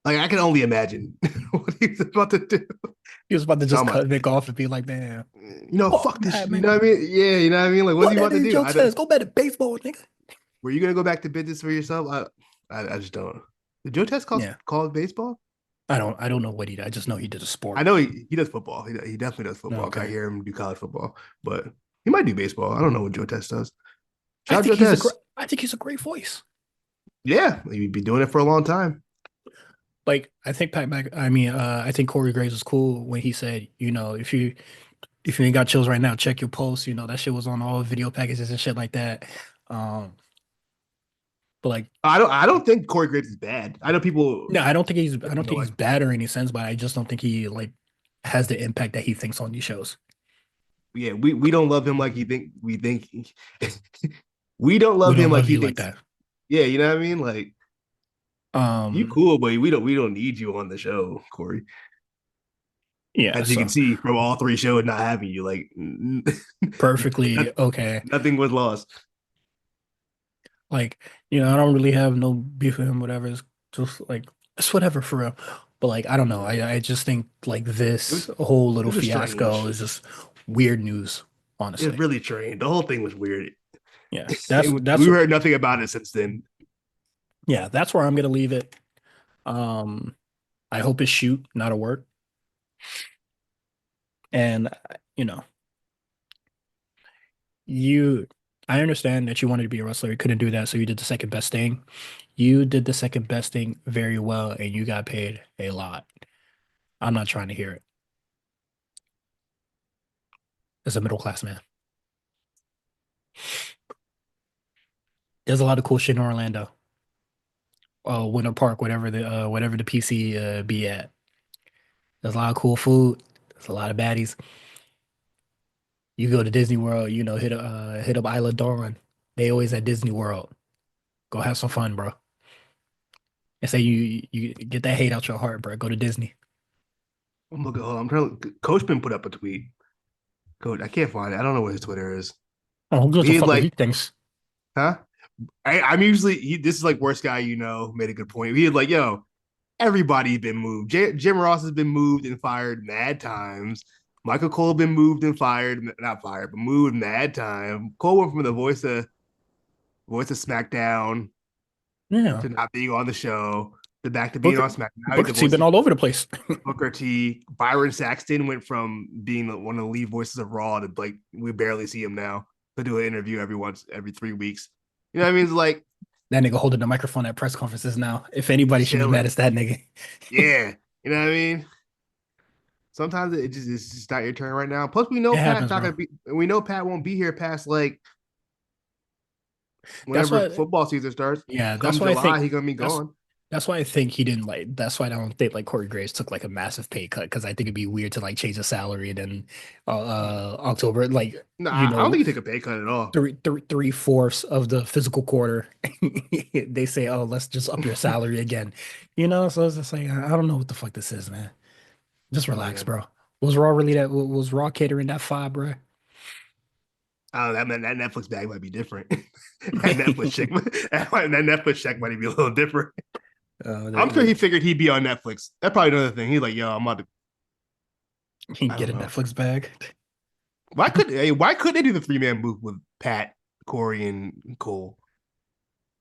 Like I can only imagine what he was about to do. He was about to Oh just my, cut Vic off and be like, man. Fuck fuck this that, shit. You man. know what I mean? Yeah, you know what I mean? Like, what's Put he that about to in do? your chest. Go back to baseball, nigga. Were you gonna go back to business for yourself? I just don't. Did Joe Test Yeah. call it baseball? I don't know what he did. I just know he did a I sport. know he does football. He definitely does football. 'Cause I Okay. hear him do college football, but he might do baseball. I don't know what Joe Test does. I Shout out think Joe he's a great Test. I think he's a great voice. Yeah, he'd be doing it for a long time. Like I think I mean, I think Corey Graves was cool when he said, if you ain't got chills right now, check your pulse. That shit was on all video packages and shit like that. Um, but like, I don't think Corey Graves is bad. I know people no, I don't don't think like. he's bad or any sense, but I just don't think he like has the impact that he thinks on these shows. Yeah, we don't love him like he think we think. We don't We love him don't like love he you like thinks. that. Yeah, you know what I mean. Like you Um, cool, but we don't need you on the show, Corey. yeah, As you can so see from all three shows not having you, like perfectly okay. nothing was lost. Like, I don't really have no beef with him, whatever. It's just like it's whatever for real. But like, I don't know. I just think like It was this whole it little was fiasco strange. is just weird news, It honestly. really strange. The whole thing was weird. Yeah, that's We that's heard nothing about it since then. yeah, that's where I'm gonna leave it. Um, I hope it's shoot, not a work. And you know, you I understand that you wanted to be a wrestler, you couldn't do that, so you did the second best thing. You did the second best thing very well, and you got paid a lot. I'm not trying to hear it as a middle class man. There's a lot of cool shit in Orlando. Winter Park, whatever the PC be at. There's a lot of cool food. There's a lot of baddies. You go to Disney World, hit up Isla Dawn. They always at Disney World. Go have some fun, bro. And say you get that hate out your heart, bro. Go to Disney. I'm looking. Hold on, I'm trying. Coachman put up a tweet. Coach, I can't find it. I don't know what his Twitter is. Oh, who gives a He had fuck what he like, thinks? huh? I'm usually this is like worst guy made a good point. He had like, yo, everybody's been moved. Jim Ross has been moved and fired mad times. Michael Cole been moved and fired, not fired, but moved mad time. Cole went from the voice of SmackDown Yeah. to not being on the show to back to being Booker on SmackDown. Now he's Booker the T voice been of all over the place. Booker T. Byron Saxton went from being one of the lead voices of Raw to like we barely see him now. To do an interview every 3 weeks. You know what I mean? It's like That nigga holding the microphone at press conferences now. If anybody should be mad, chilling. it's that nigga. Yeah. You know what I mean? Sometimes it's just not your turn right now. Plus, we know It Pat's happens, not bro. gonna be. We know Pat won't be here past like That's whenever why football season starts. Yeah, Come July, he gonna be that's gone. that's why I think he didn't like. That's why I don't think like Corey Graves took like a massive pay cut because I think it'd be weird to like change the salary and then October like No, I don't think he took a pay cut at all. three-fourths of the physical quarter they say, oh, let's just up your salary again. So it's just like I don't know what the fuck this is, man. Just relax, Yeah. bro. Was Raw catering that five, bro? Oh, that Netflix bag might be different. that Netflix check, that Netflix check might be a little different. I'm sure he They figured he'd be on Netflix. That's probably another thing. He's like, yo, I'm about to. I get don't a know. Netflix bag. Why couldn't they do the 3-man booth with Pat, Corey, and Cole?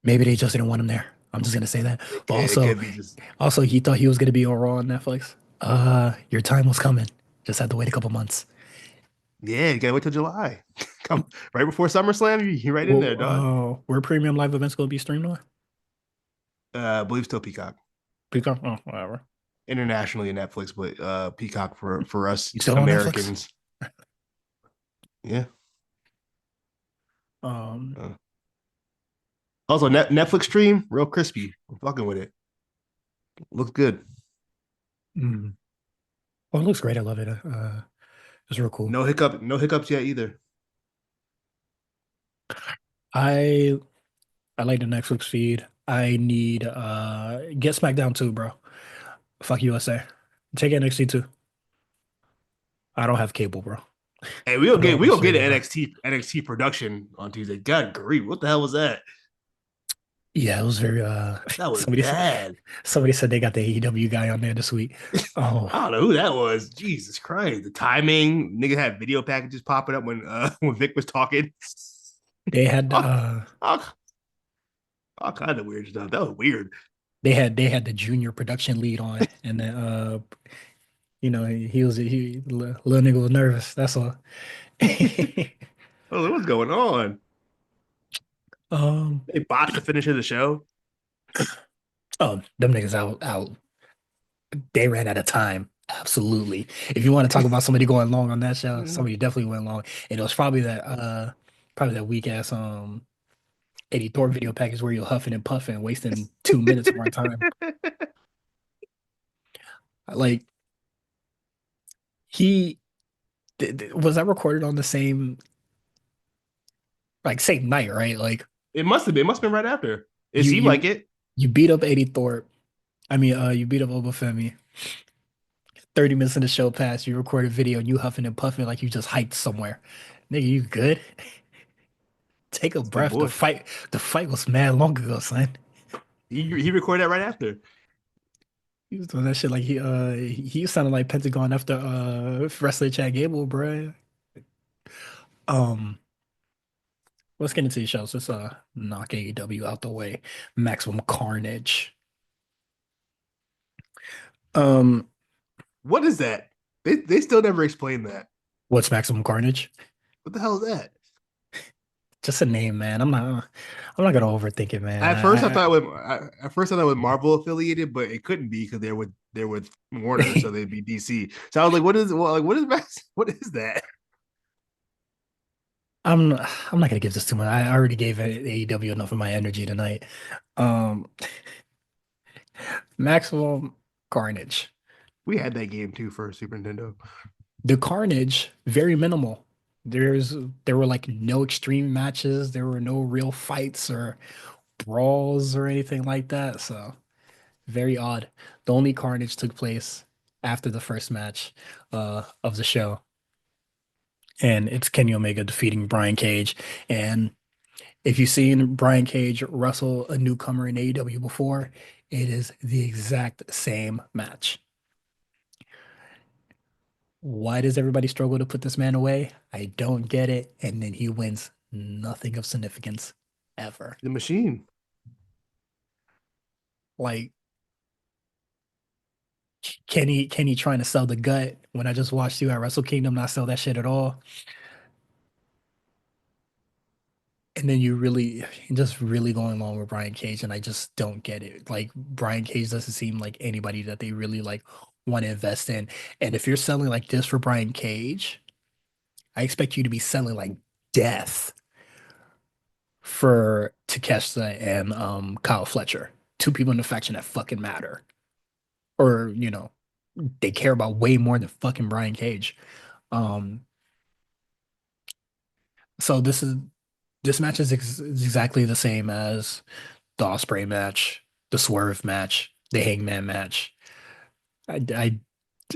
Maybe they just didn't want him there. I'm just gonna say that. But It also, could be just he thought he was gonna be on Raw on Netflix. Your time was coming. Just had to wait a couple months. yeah. You gotta wait till July. Come right before SummerSlam. You're right in there, Well, dog. where premium live events gonna be streamed on? I believe still Peacock Peacock? Oh, whatever. internationally in Netflix, but Peacock for us You still on Netflix? Americans. Yeah. Um, Uh, Also, Netflix stream real crispy. I'm fucking with it. Looks good. mm. Oh, it looks great. I love it. It's real cool. No hiccups yet either. I I like the Netflix feed. I need get SmackDown too, bro. Fuck USA. Take NXT too. I don't have cable, bro. Hey, we gonna Put it get on we my gonna get streaming, an bro. NXT production on Tuesday. God grief, what the hell was that? Yeah, it was very That was somebody said bad. somebody said they got the AEW guy on there this week. Oh, I don't know who that was. Jesus Christ. The timing, nigga had video packages popping up when when Vic was talking. they had all, all, all kinds of weird stuff. That was weird. they had the junior production lead on, and then little nigga was nervous. That's all. Oh, what's going on? um They botched the finish of the show. oh, them niggas out. They ran out of time. Absolutely. If you want to talk about somebody going long on that show, somebody definitely went long. And it was probably that weak ass Eddie Thorpe video package where you're huffing and puffing, wasting 2 minutes of our time. Like he was that recorded on the same night, right? Like It must have been. It must have been right after. It you seemed like you it. you beat up Eddie Thorpe. I mean, you beat up Obafemi. 30 minutes in the show passed, you recorded video and you huffing and puffing like you just hiked somewhere. Nigga, you good? Take a It's that breath. The boy. fight was mad long ago, son. He recorded that right after. He was doing that shit like he sounded like Pentagon after Wrestler Chad Gable, bruh. Um, let's get into these shows. Let's knock AEW out the way. Maximum Carnage. Um, What is that? They still never explained that. what's Maximum Carnage? What the hell is that? Just a name, man. I'm not gonna overthink it, man. At first, I thought it was, at first I thought it was Marvel affiliated, but it couldn't be because they're with Warner, so they'd be DC. So I was like, what is Max? What is that? I'm not gonna give this too much. I already gave AEW enough of my energy tonight. Um, Maximum Carnage. We had that game too for Super Nintendo. The Carnage, very minimal. There's there were like no extreme matches. There were no real fights or brawls or anything like that. So very odd. The only Carnage took place after the first match of the show, and it's Kenny Omega defeating Brian Cage. And if you've seen Brian Cage wrestle a newcomer in AEW before, it is the exact same match. Why does everybody struggle to put this man away? I don't get it. And then he wins nothing of significance ever. The Machine. Like Kenny trying to sell the gut when I just watched you at Wrestle Kingdom not sell that shit at all. And then just really going along with Brian Cage, and I just don't get it. Like Brian Cage doesn't seem like anybody that they really like want to invest in. And if you're selling like this for Brian Cage, I expect you to be selling like death for Takeshita and Kyle Fletcher, two people in the faction that fucking matter, or they care about way more than fucking Brian Cage. Um, so this match is exactly the same as the Osprey match, the Swerve match, the Hangman match. I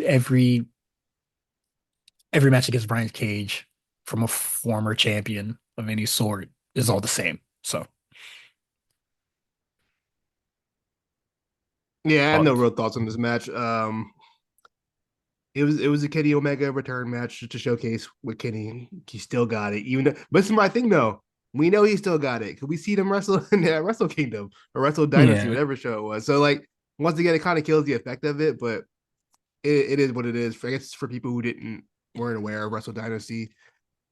every match against Brian Cage from a former champion of any sort is all the same. So, Yeah, I had oh, no real thoughts on this match. It was a Kenny Omega return match to showcase with Kenny. He still got it, even though, but this is my thing though. We know he still got it. Could we see them wrestle in that Wrestle Kingdom or Wrestle Dynasty, yeah. whatever show it was? So like once again, it kind of kills the effect of it, but it is what it is. I guess for people who weren't aware of Wrestle Dynasty.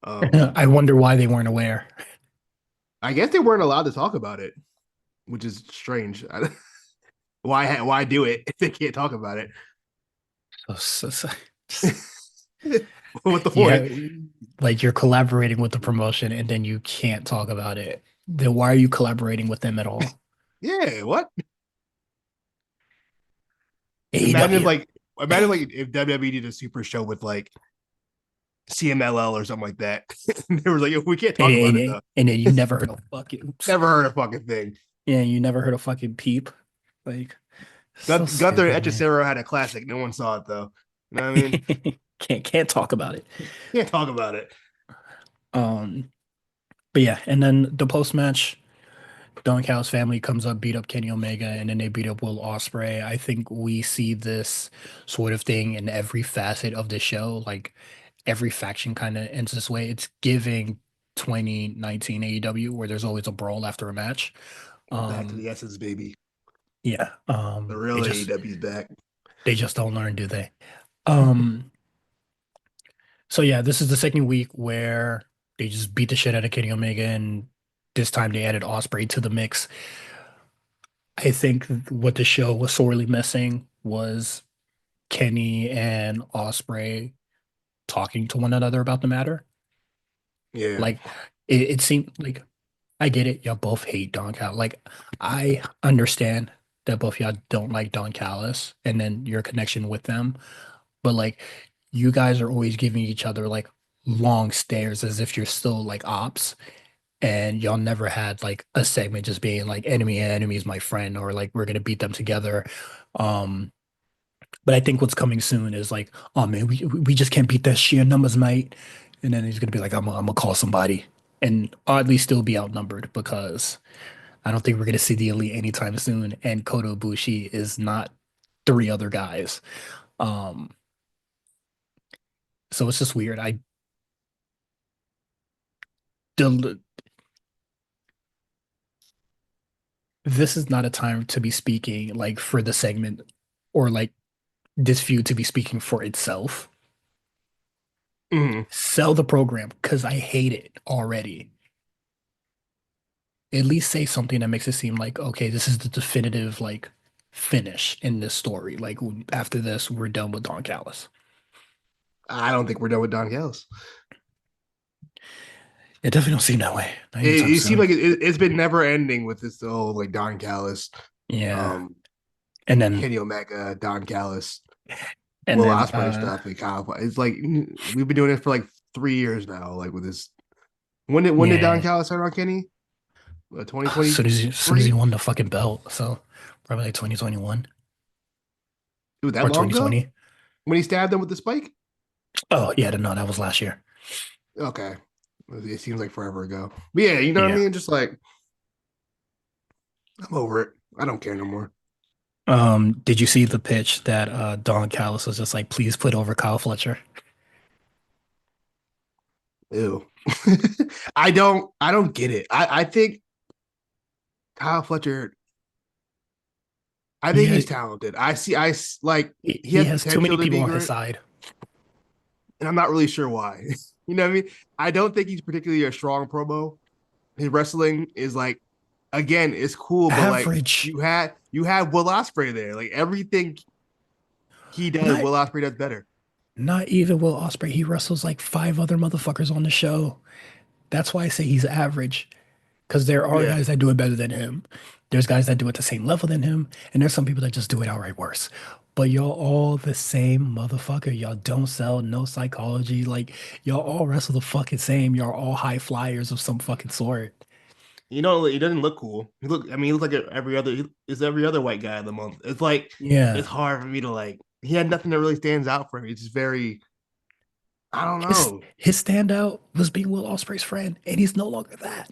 I wonder why they weren't aware. I guess they weren't allowed to talk about it, which is strange. Why do it if they can't talk about it? Just- What's the you point? have like you're collaborating with the promotion and then you can't talk about it. Then why are you collaborating with them at all? Yeah, what? Imagine if AEW. like imagine like if WWE did a super show with like CMLL or something like that. They were like, we can't And, talk about and, it and though. and then you never heard a fucking oops. Never heard a fucking thing. Yeah, you never heard a fucking peep. Like so Gunther stupid, and man. Etchisero had a classic. No one saw it though. You know what I mean? Can't talk about it. Can't talk about it. Um, but yeah, and then the post match. Don Callis' family comes up, beat up Kenny Omega, and then they beat up Will Ospreay. I think we see this sort of thing in every facet of the show. Like every faction kind of ends this way. It's giving 2019 AEW where there's always a brawl after a match. Back to Um, the essence, baby. yeah, The they real just AEW's back. don't learn, do they? Um, so yeah, this is the second week where they just beat the shit out of Kenny Omega, and this time they added Ospreay to the mix. I think what the show was sorely missing was Kenny and Osprey talking to one another about the matter. Yeah, Like it seemed like I get it. Y'all both hate Don Callis. Like I understand that both y'all don't like Don Callis and then your connection with them, but like you guys are always giving each other like long stares as if you're still like ops. And y'all never had like a segment just being like enemy and enemy is my friend or like we're gonna beat them together. Um, But I think what's coming soon is like, oh man, we just can't beat that sheer numbers, mate. And then he's gonna be like, I'm gonna call somebody, and oddly still be outnumbered because I don't think we're gonna see the elite anytime soon. And Kota Ibushi is not three other guys. Um, so it's just weird. I del This is not a time to be speaking like for the segment or like this feud to be speaking for itself. hmm. Sell the program because I hate it already. At least say something that makes it seem like, okay, this is the definitive like finish in this story. Like after this, we're done with Don Callis. I don't think we're done with Don Callis. It definitely don't seem that way. Not anytime It seems soon. like it's been never ending with this whole like Don Callis, Yeah. um, And then Kenny Omega, Don Callis, and Will then Ospreay stuff. And Kyle, it's like we've been doing it for like 3 years now. Like with this, when did Don yeah. Callis start on Kenny? As soon as he 2023. won the fucking belt. So probably like 2021 It was that or long ago 2020. when he stabbed him with the spike. Oh yeah, no, that was last year. Okay, it seems like forever ago. But yeah, you know what I Yeah. mean. Just like I'm over it. I don't care no more. Did you see the pitch that Don Callis was just like, please put over Kyle Fletcher? Ew. I don't get it. I think Kyle Fletcher. I think Yeah, he's talented. Like he he has has too potential many to people be on his great, side. and I'm not really sure why. You know what I mean? I don't think he's particularly a strong promo. His wrestling is like, again, it's cool, but like Average. you have Will Ospreay there. Like everything he does, Not Will Ospreay does better. not even Will Ospreay. He wrestles like five other motherfuckers on the show. That's why I say he's average. Because there are Yeah. guys that do it better than him. There's guys that do it the same level than him, and there's some people that just do it outright worse. But y'all all the same motherfucker. Y'all don't sell no psychology. Like y'all all wrestle the fucking same. Y'all all high flyers of some fucking sort. He doesn't look cool. I mean, he looks like every other. Is every other white guy of the month. It's like it's Yeah. hard for me to like. He had nothing that really stands out for me. It's just very. I don't His know. his standout was being Will Ospreay's friend, and he's no longer that.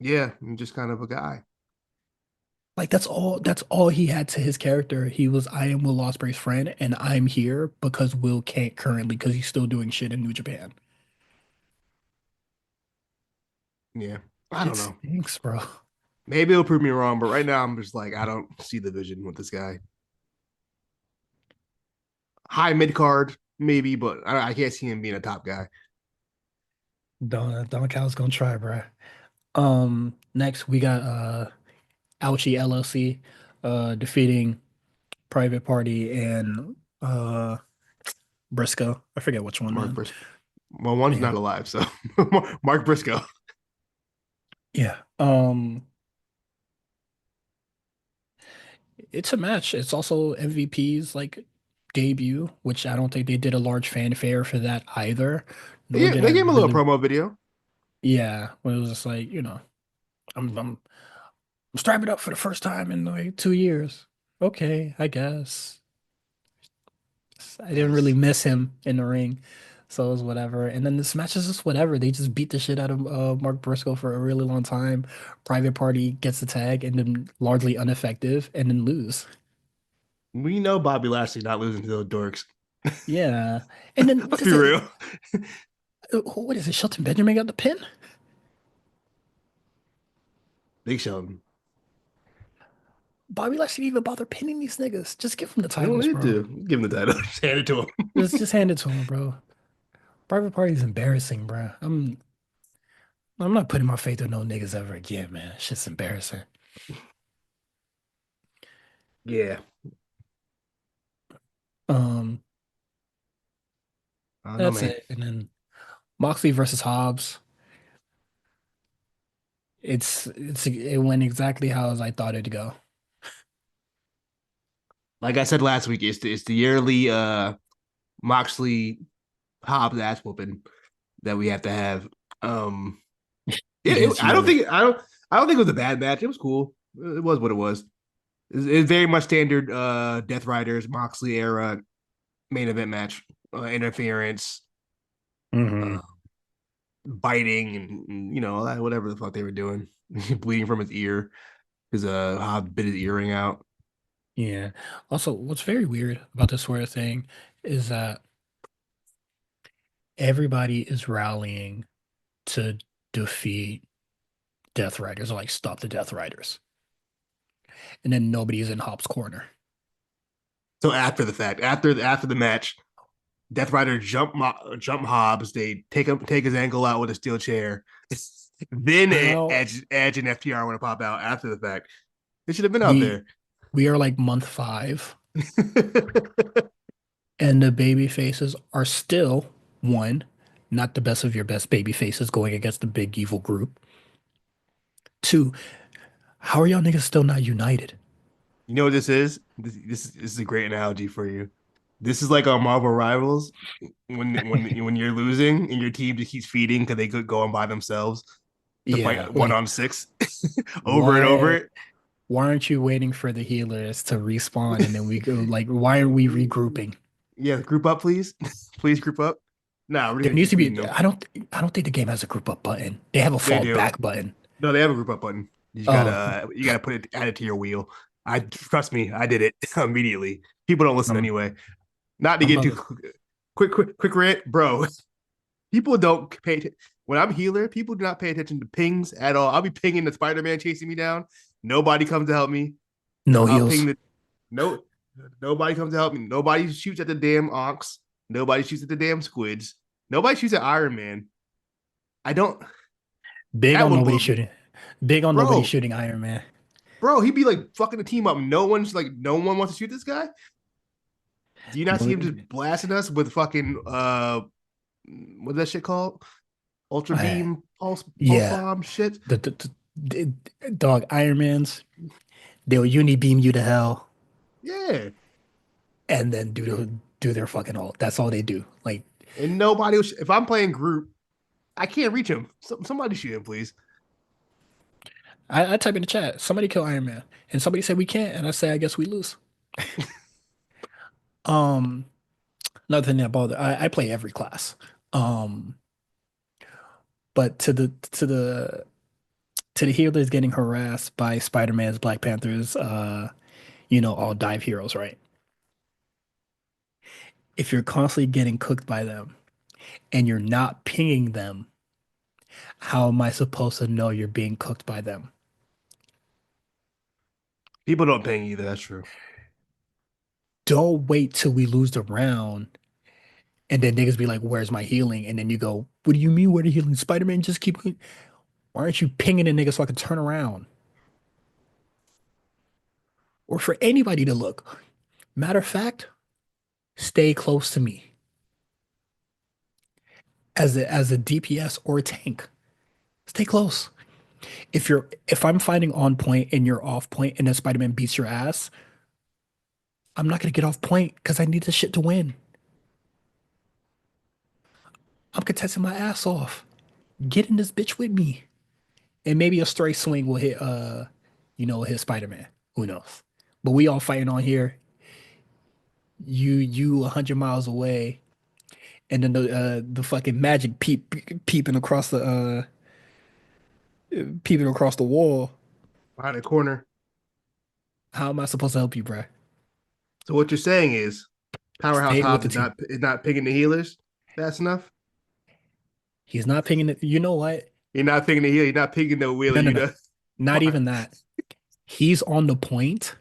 Yeah, I'm just kind of a guy. Like that's all he had to his character. He was I am Will Ospreay's friend and I'm here because Will can't currently because he's still doing shit in New Japan. Yeah, I It don't know. stinks, bro. Maybe it'll prove me wrong, but right now I'm just like I don't see the vision with this guy. High mid card, maybe, but I can't see him being a top guy. Don Cal's gonna try, bro. Next we got Ouchie LLC defeating Private Party and Briscoe. I forget which one Mark then. Briscoe. Well, one's Yeah. not alive, so Mark Briscoe. Yeah. It's a match. It's also MVP's like debut, which I don't think they did a large fanfare for that either. Nor Yeah, did I they gave him a little really, promo video. yeah, when it was just like, I'm strapping up for the first time in like 2 years. Okay, I guess. I didn't really Yes. miss him in the ring. So it was whatever. And then this match is just whatever. They just beat the shit out of Mark Briscoe for a really long time. Private Party gets the tag and then largely ineffective and then lose. We know Bobby Lashley not losing to those dorks. Yeah. And then what Let's is be it? real. What is it? Shelton Benjamin got the pin? Big Sheldon. Bobby Lashley didn't even bother pinning these niggas. Just give them the You don't titles, need bro. to give him the title. Just hand it to him. Just hand it to him, bro. Private Party's embarrassing, bro. I'm not putting my faith in no niggas ever again, man. It's just embarrassing. Yeah. Um, I don't know, that's man. it. And then Moxley versus Hobbs. It went exactly how as I thought it'd go. Like I said last week, it's the yearly Moxley Hobbs ass whooping that we have to have. Um, It is I don't yearly. think I don't think it was a bad match. It was cool. It was what it was. It's very much standard Death Riders Moxley era main event match. Interference, Hmm. uh, biting, and all that whatever the fuck they were doing. Bleeding from his ear because Hobbs bit his earring out. Yeah. Also, what's very weird about this sort of thing is that everybody is rallying to defeat Death Riders or like stop the Death Riders. And then nobody's in Hop's corner. So after the fact, after the match, Death Rider jump Hobbs. They take his ankle out with a steel chair. Then How Edge and FTR want to pop out after the fact. They should have been out we there. we are like month 5 and the baby faces are still one, not the best of your best baby faces going against the big evil group. Two, how are y'all niggas still not united? You know what this is? This is a great analogy for you. This is like on Marvel Rivals when you're losing and your team just keeps feeding because they could go on by themselves to Yeah, fight one like on six over and why over. why aren't you waiting for the healers to respawn and then we go like why aren't we regrouping? Yeah, group up, please. Please group up. Nah, we're There gonna needs keep to be feeding them. I don't think the game has a group up button. They have a They fall do. back button. No, they have a group up button. Oh, You gotta add it to your wheel. I trust me, I did it immediately. People don't listen I'm anyway. Not to I'm get about too to quick rant, bro. People don't pay when I'm healer. People do not pay attention to pings at all. I'll be pinging the Spider-Man chasing me down. Nobody comes to help me. no I'll ping heals. the no. Nobody comes to help me. Nobody shoots at the damn ox. Nobody shoots at the damn squids. Nobody shoots at Iron Man. I don't. Big That on one nobody blew me, shooting. Big on nobody bro. shooting Iron Man. Bro, he'd be like fucking the team up. No one wants to shoot this guy. Do you not see him Nobody, just blasting us with fucking what's that shit called? Ultra I, beam pulse yeah. bomb shit. Dog Iron Man's they'll uni beam you to hell Yeah. and then do their fucking ult. That's all they do. Like And nobody was, if I'm playing group, I can't reach him. Somebody shoot him, please. I type in the chat, somebody kill Iron Man, and somebody said we can't, and I say I guess we lose. Um, Another thing that bother I play every class. Um, but to the healers getting harassed by Spider-Man's Black Panthers, all dive heroes, right? If you're constantly getting cooked by them and you're not pinging them, how am I supposed to know you're being cooked by them? People don't ping either. That's true. Don't wait till we lose the round and then niggas be like, "Where's my healing?" And then you go, "What do you mean, where the healing? Spider-Man just keep. Why aren't you pinging the niggas so I can turn around?" Or for anybody to look. Matter of fact, stay close to me as a DPS or a tank. Stay close. If I'm fighting on point and you're off point and then Spider-Man beats your ass, I'm not gonna get off point because I need this shit to win. I'm contesting my ass off. Get in this bitch with me. And maybe a stray swing will hit Spider-Man. Who knows? But we all fighting on here. You 100 miles away, and then the fucking magic peeping across the wall. behind the corner. How am I supposed to help you, bruh? So what you're saying is Powerhouse Stay with Hobbs the team. is not picking the healers. That's enough. He's not picking it. You know what? You're not picking the healer. You're not picking the wheeler. No, no, You no. know Not why? even that. He's on the point.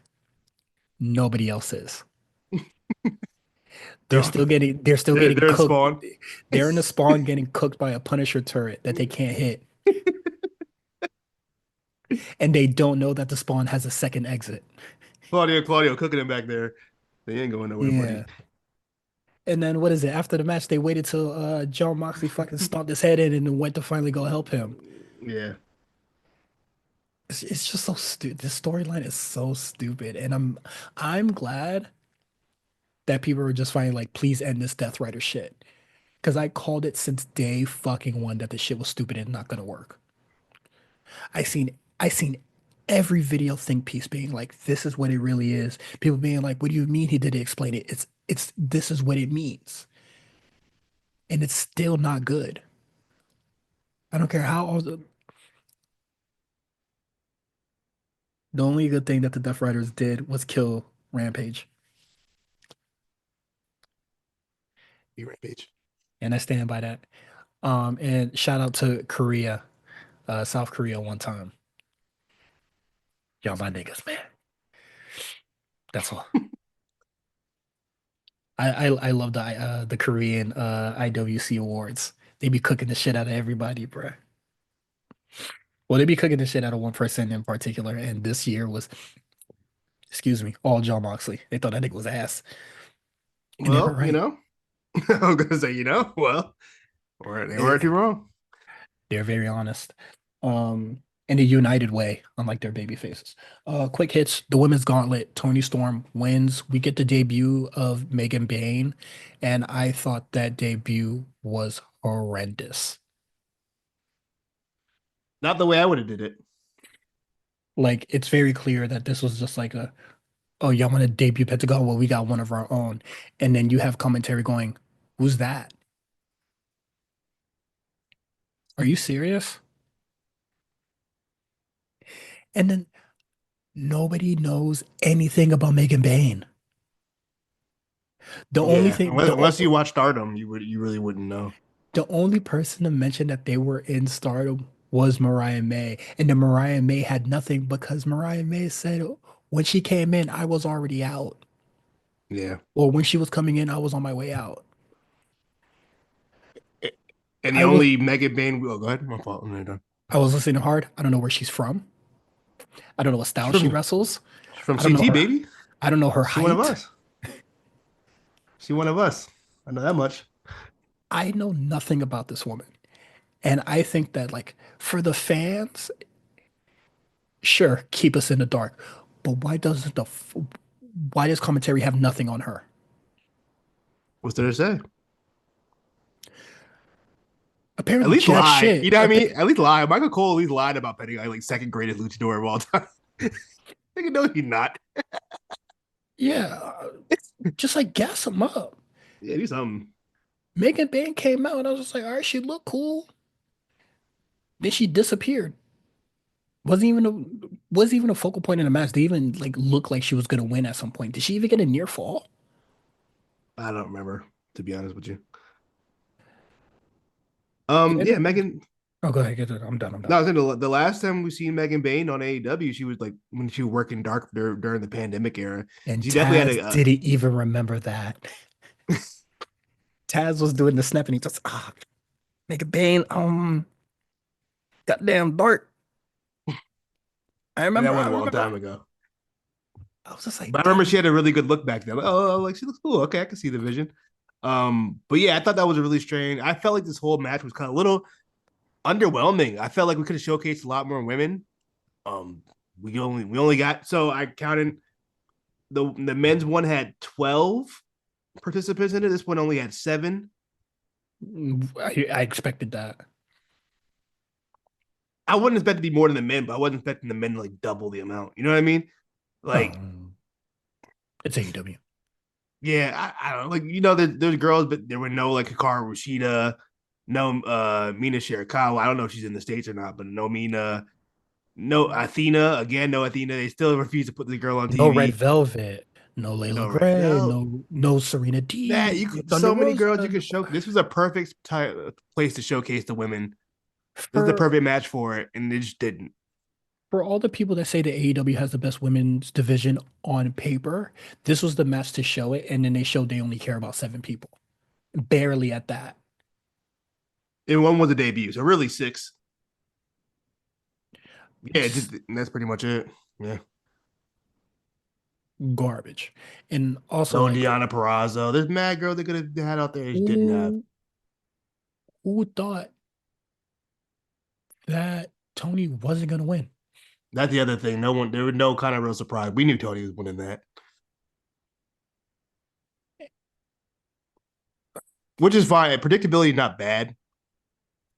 Nobody else is. They're on, They're still getting they're in cooked. spawn. They're in the spawn getting cooked by a Punisher turret that they can't hit. And they don't know that the spawn has a second exit. Claudio cooking him back there. They ain't going nowhere, buddy. Yeah. And then what is it? After the match, they waited till John Moxley fucking stomped his head in and then went to finally go help him. Yeah. It's just so stupid. This storyline is so stupid. And I'm glad that people were just finally like, please end this Death Rider shit. Because I called it since day fucking one that the shit was stupid and not gonna work. I seen every video think piece being like, this is what it really is. People being like, what do you mean he didn't explain it? It's this is what it means. And it's still not good. I don't care how the only good thing that the Death Riders did was kill Rampage. Be right, bitch. And I stand by that. And shout out to Korea, South Korea one time. Y'all my niggas, man. That's all. I love the Korean IWC awards. They be cooking the shit out of everybody, bruh. Well, they be cooking the shit out of one person in particular, and this year was, excuse me, all John Moxley. They thought that nigga was ass, and they were Well, right. I'm gonna say, well, or they Eh, weren't too wrong. They're very honest. In a united way, unlike their baby faces. Quick hits, the women's gauntlet, Tony Storm wins. We get the debut of Megan Bayne, and I thought that debut was horrendous. Not the way I would have did it. Like, it's very clear that this was just like oh, y'all want to debut Pentagon? Well, we got one of our own. And then you have commentary going, who's that? Are you serious? And then nobody knows anything about Megan Bayne. The only Yeah, thing, unless you watch Stardom, you really wouldn't know. the only person to mention that they were in Stardom was Mariah May. And then Mariah May had nothing because Mariah May said when she came in, I was already out. Yeah, Or when she was coming in, I was on my way out. and the I was only Mega Bane. Oh, go ahead. My fault. I'm done. I was listening hard. I don't know where she's from. I don't know what style She's she from wrestles. she's from I don't know CT, her. baby. I don't know her She one of height. us. She one of us. I know that much. I know nothing about this woman. And I think that like for the fans, sure, keep us in the dark. But why does commentary have nothing on her? What's there to say? At Apparently least jack lie. You shit. know what I mean? At least lie. Michael Cole at least lied about betting like second greatest luchador of all time. Nigga, no, he's not. Yeah, just like gas him up. Yeah, do something. Megan Bayne came out and I was just like, all right, she looked cool. Then she disappeared. Wasn't even a focal point in the match. They even like looked like she was gonna win at some point. Did she even get a near fall? I don't remember, to be honest with you. And Yeah, Megan. oh, go ahead. I'm done. I'm No, done. I was saying the last time we seen Megan Bayne on AEW, she was like when she was working dark during the pandemic era. And She definitely had Taz didn't even remember that. Taz was doing the snap and he just make a Bane, goddamn Dart. I and remember, that I was a long remember. time ago. I was just like, But I remember damn. she had a really good look back then. Like, oh, like she looks cool. Okay, I can see the vision. But yeah, I thought that was a really strange. I felt like this whole match was kind of a little underwhelming. I felt like we could have showcased a lot more women. Um, we only got so I counted the men's one had 12 participants in it. This one only had 7. I expected that. I wouldn't expect it to be more than the men, but I wasn't expecting the men to like double the amount. You know what I mean? Like, Oh, it's AEW. Yeah, I don't like there's girls, but there were no like Hikaru Rashida, no Mina Shirakawa. I don't know if she's in the States or not, but no Mina, no Athena. Again, no Athena. They still refuse to put the girl on No Red TV. Velvet, no Layla No Red Gray, Belt. no Serena That D, you no could Thunder so many Rosa. girls you could show. This was a perfect place to showcase the women. This is the For perfect match for it, and they just didn't. for all the people that say that AEW has the best women's division on paper, this was the match to show it, and then they showed they only care about 7 people. Barely at that. And one was a debut, so really six. Yeah, Just that's pretty much it. Yeah. garbage. And also No like Deanna Perrazzo. There's mad girl they could have had out there. They just didn't have. who who thought that Tony wasn't gonna win? That's the other thing. No one, there was no kind of real surprise. We knew Tony was winning that, which is fine. Predictability is not bad,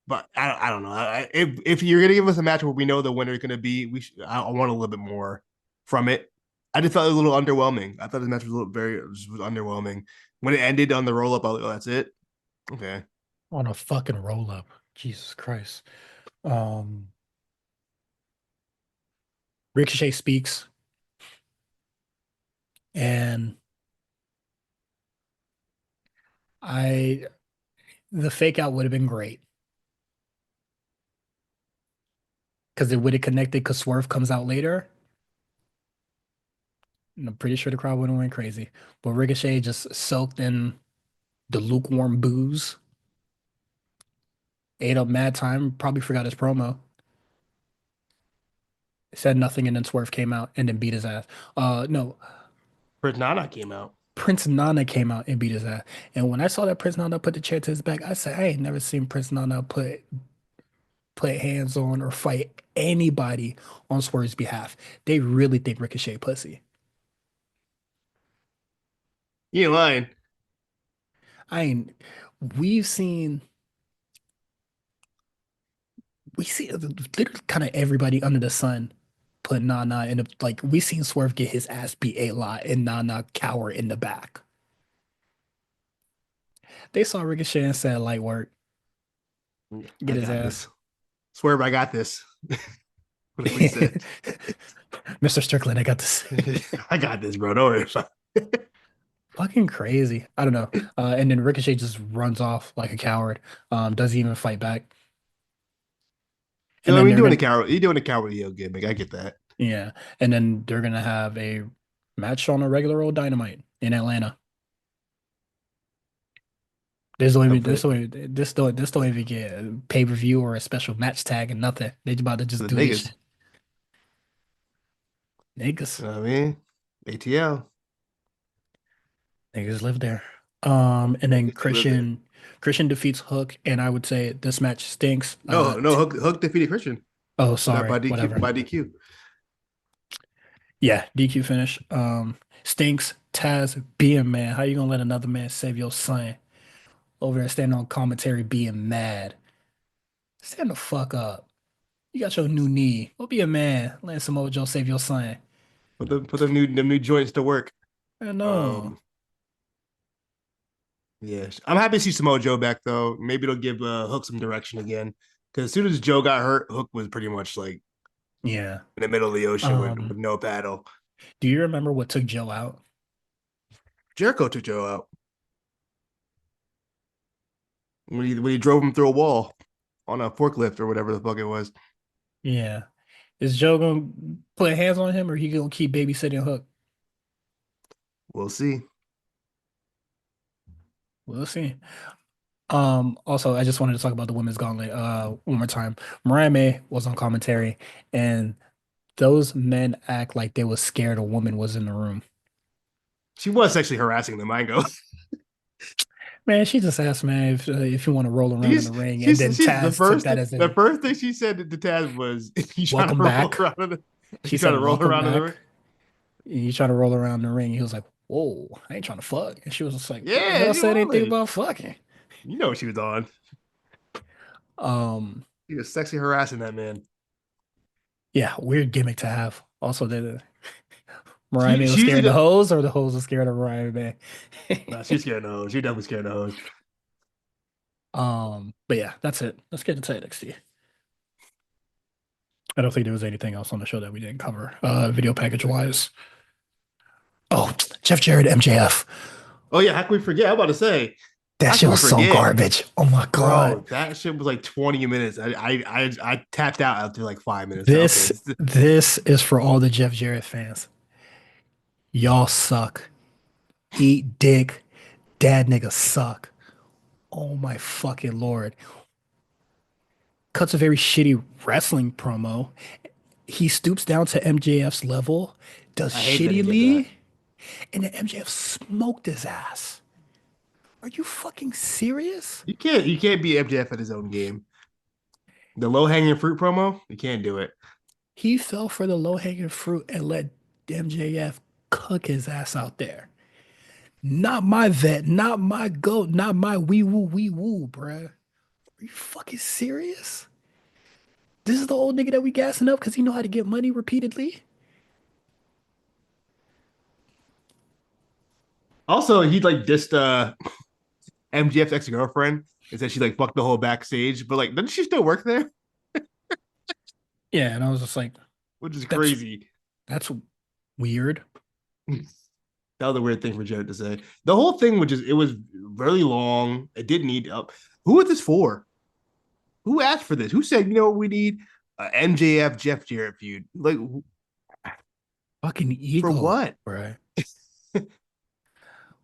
but I don't know. If you're gonna give us a match where we know the winner is gonna be, I want a little bit more from it. I just felt it was a little underwhelming. I thought the match was a little was underwhelming. When it ended on the roll up, I was like, oh, that's it. Okay. On a fucking roll up. Jesus Christ. Um, Ricochet speaks, and I the fake out would have been great because it would have connected because Swerve comes out later. And I'm pretty sure the crowd would have went crazy. But Ricochet just soaked in the lukewarm booze, ate up mad time, probably forgot his promo, said nothing, and then Swerve came out and then beat his ass. No, Chris Nana came out. Prince Nana came out and beat his ass. And when I saw that Prince Nana put the chair to his back, I said, I ain't never seen Prince Nana put hands on or fight anybody on Swerve's behalf. They really think Ricochet pussy. You ain't lying. I ain't. We've seen we see literally kind of everybody under the sun put Nana in the like we seen Swerve get his ass beat a lot and Nana cower in the back. They saw Ricochet and said light work, get I his got ass. this. Swear I got this. What he said. Mr. Strickland, I got this. I got this, bro. Don't worry about it. Fucking crazy. I don't know. And then Ricochet just runs off like a coward. Doesn't even fight back. You And know, I then mean, they're gonna you're doing a coward heel gimmick. I get that. yeah. And then they're gonna have a match on a regular old Dynamite in Atlanta. Hopefully, This don't even get a pay-per-view or a special match tag and nothing. They about to just the do this niggas. shit. Niggas. You know what I mean? ATL. Niggas live there. And then Niggas do live there. Christian defeats Hook, and I would say this match stinks. No, Hook defeated Christian. Oh, That sorry, whatever. by DQ. Yeah, DQ finish. Stinks. Taz being mad. How you gonna let another man save your son? Over there standing on commentary being mad. Stand the fuck up. You got your new knee. Go be a man. Let some Mojo save your son. Put them new joints to work. I know. Um, yeah, I'm happy to see Samoa Joe back though. Maybe it'll give Hook some direction again. Because as soon as Joe got hurt, Hook was pretty much like Yeah. in the middle of the ocean with Um, no paddle. do you remember what took Joe out? Jericho took Joe out when he drove him through a wall on a forklift or whatever the fuck it was. Yeah. Is Joe gonna put hands on him or he gonna keep babysitting Hook? We'll see. We'll see. Also, I just wanted to talk about the women's gauntlet one more time. Mariah May was on commentary, and those men act like they was scared a woman was in the room. She was sexually harassing them. I go. Man, she just asked man if you want to roll around in the ring, and then She's Taz took that as the a first thing she said to Taz was, "You trying to welcome roll back. around in the She you trying said, to roll "Welcome around in the ring." back." You trying to roll around the ring. He was like, "Whoa, I ain't trying to fuck." And she was just like, "Who the Yeah, hell she said anything was. about fucking?" You know what she was on. Um, She was sexy harassing that man. yeah, weird gimmick to have. Also, the Mariah May was She usually scaring the does. hoes, or the hoes was scared of Mariah May. Nah, she's scared of those. She's definitely scared of those. But yeah, that's it. Let's get into NXT. I don't think there was anything else on the show that we didn't cover, video package wise. Oh, Jeff Jarrett, MJF. Oh yeah, how can we forget? I'm about to say, That how shit can we was so forget, garbage. Oh my God. bro? That shit was like 20 minutes. I tapped out after like 5 minutes. Okay, This this is for all the Jeff Jarrett fans. Y'all suck. Eat dick. Dad niggas suck. Oh my fucking Lord. Cuts a very shitty wrestling promo. He stoops down to MJF's level, does I hate that he did that. shittily, and then MJF smoked his ass. Are you fucking serious? You can't beat MJF at his own game. The low hanging fruit promo, you can't do it. He fell for the low-hanging fruit and let MJF cook his ass out there. Not my vet, not my goat, not my wee woo, bruh. Are you fucking serious? This is the old nigga that we gassing up because he know how to get money repeatedly? Also, he like dissed MJF's ex girlfriend and said she like fucked the whole backstage, but like doesn't she still work there? Yeah, and I was just like, Which is that's crazy. that's weird. That was a weird thing for Jared to say. The whole thing was just it was really long. It didn't need up. Who was this for? Who asked for this? Who said, you know what we need? MJF Jeff Jarrett feud. Like Fucking for ego, what? bruh.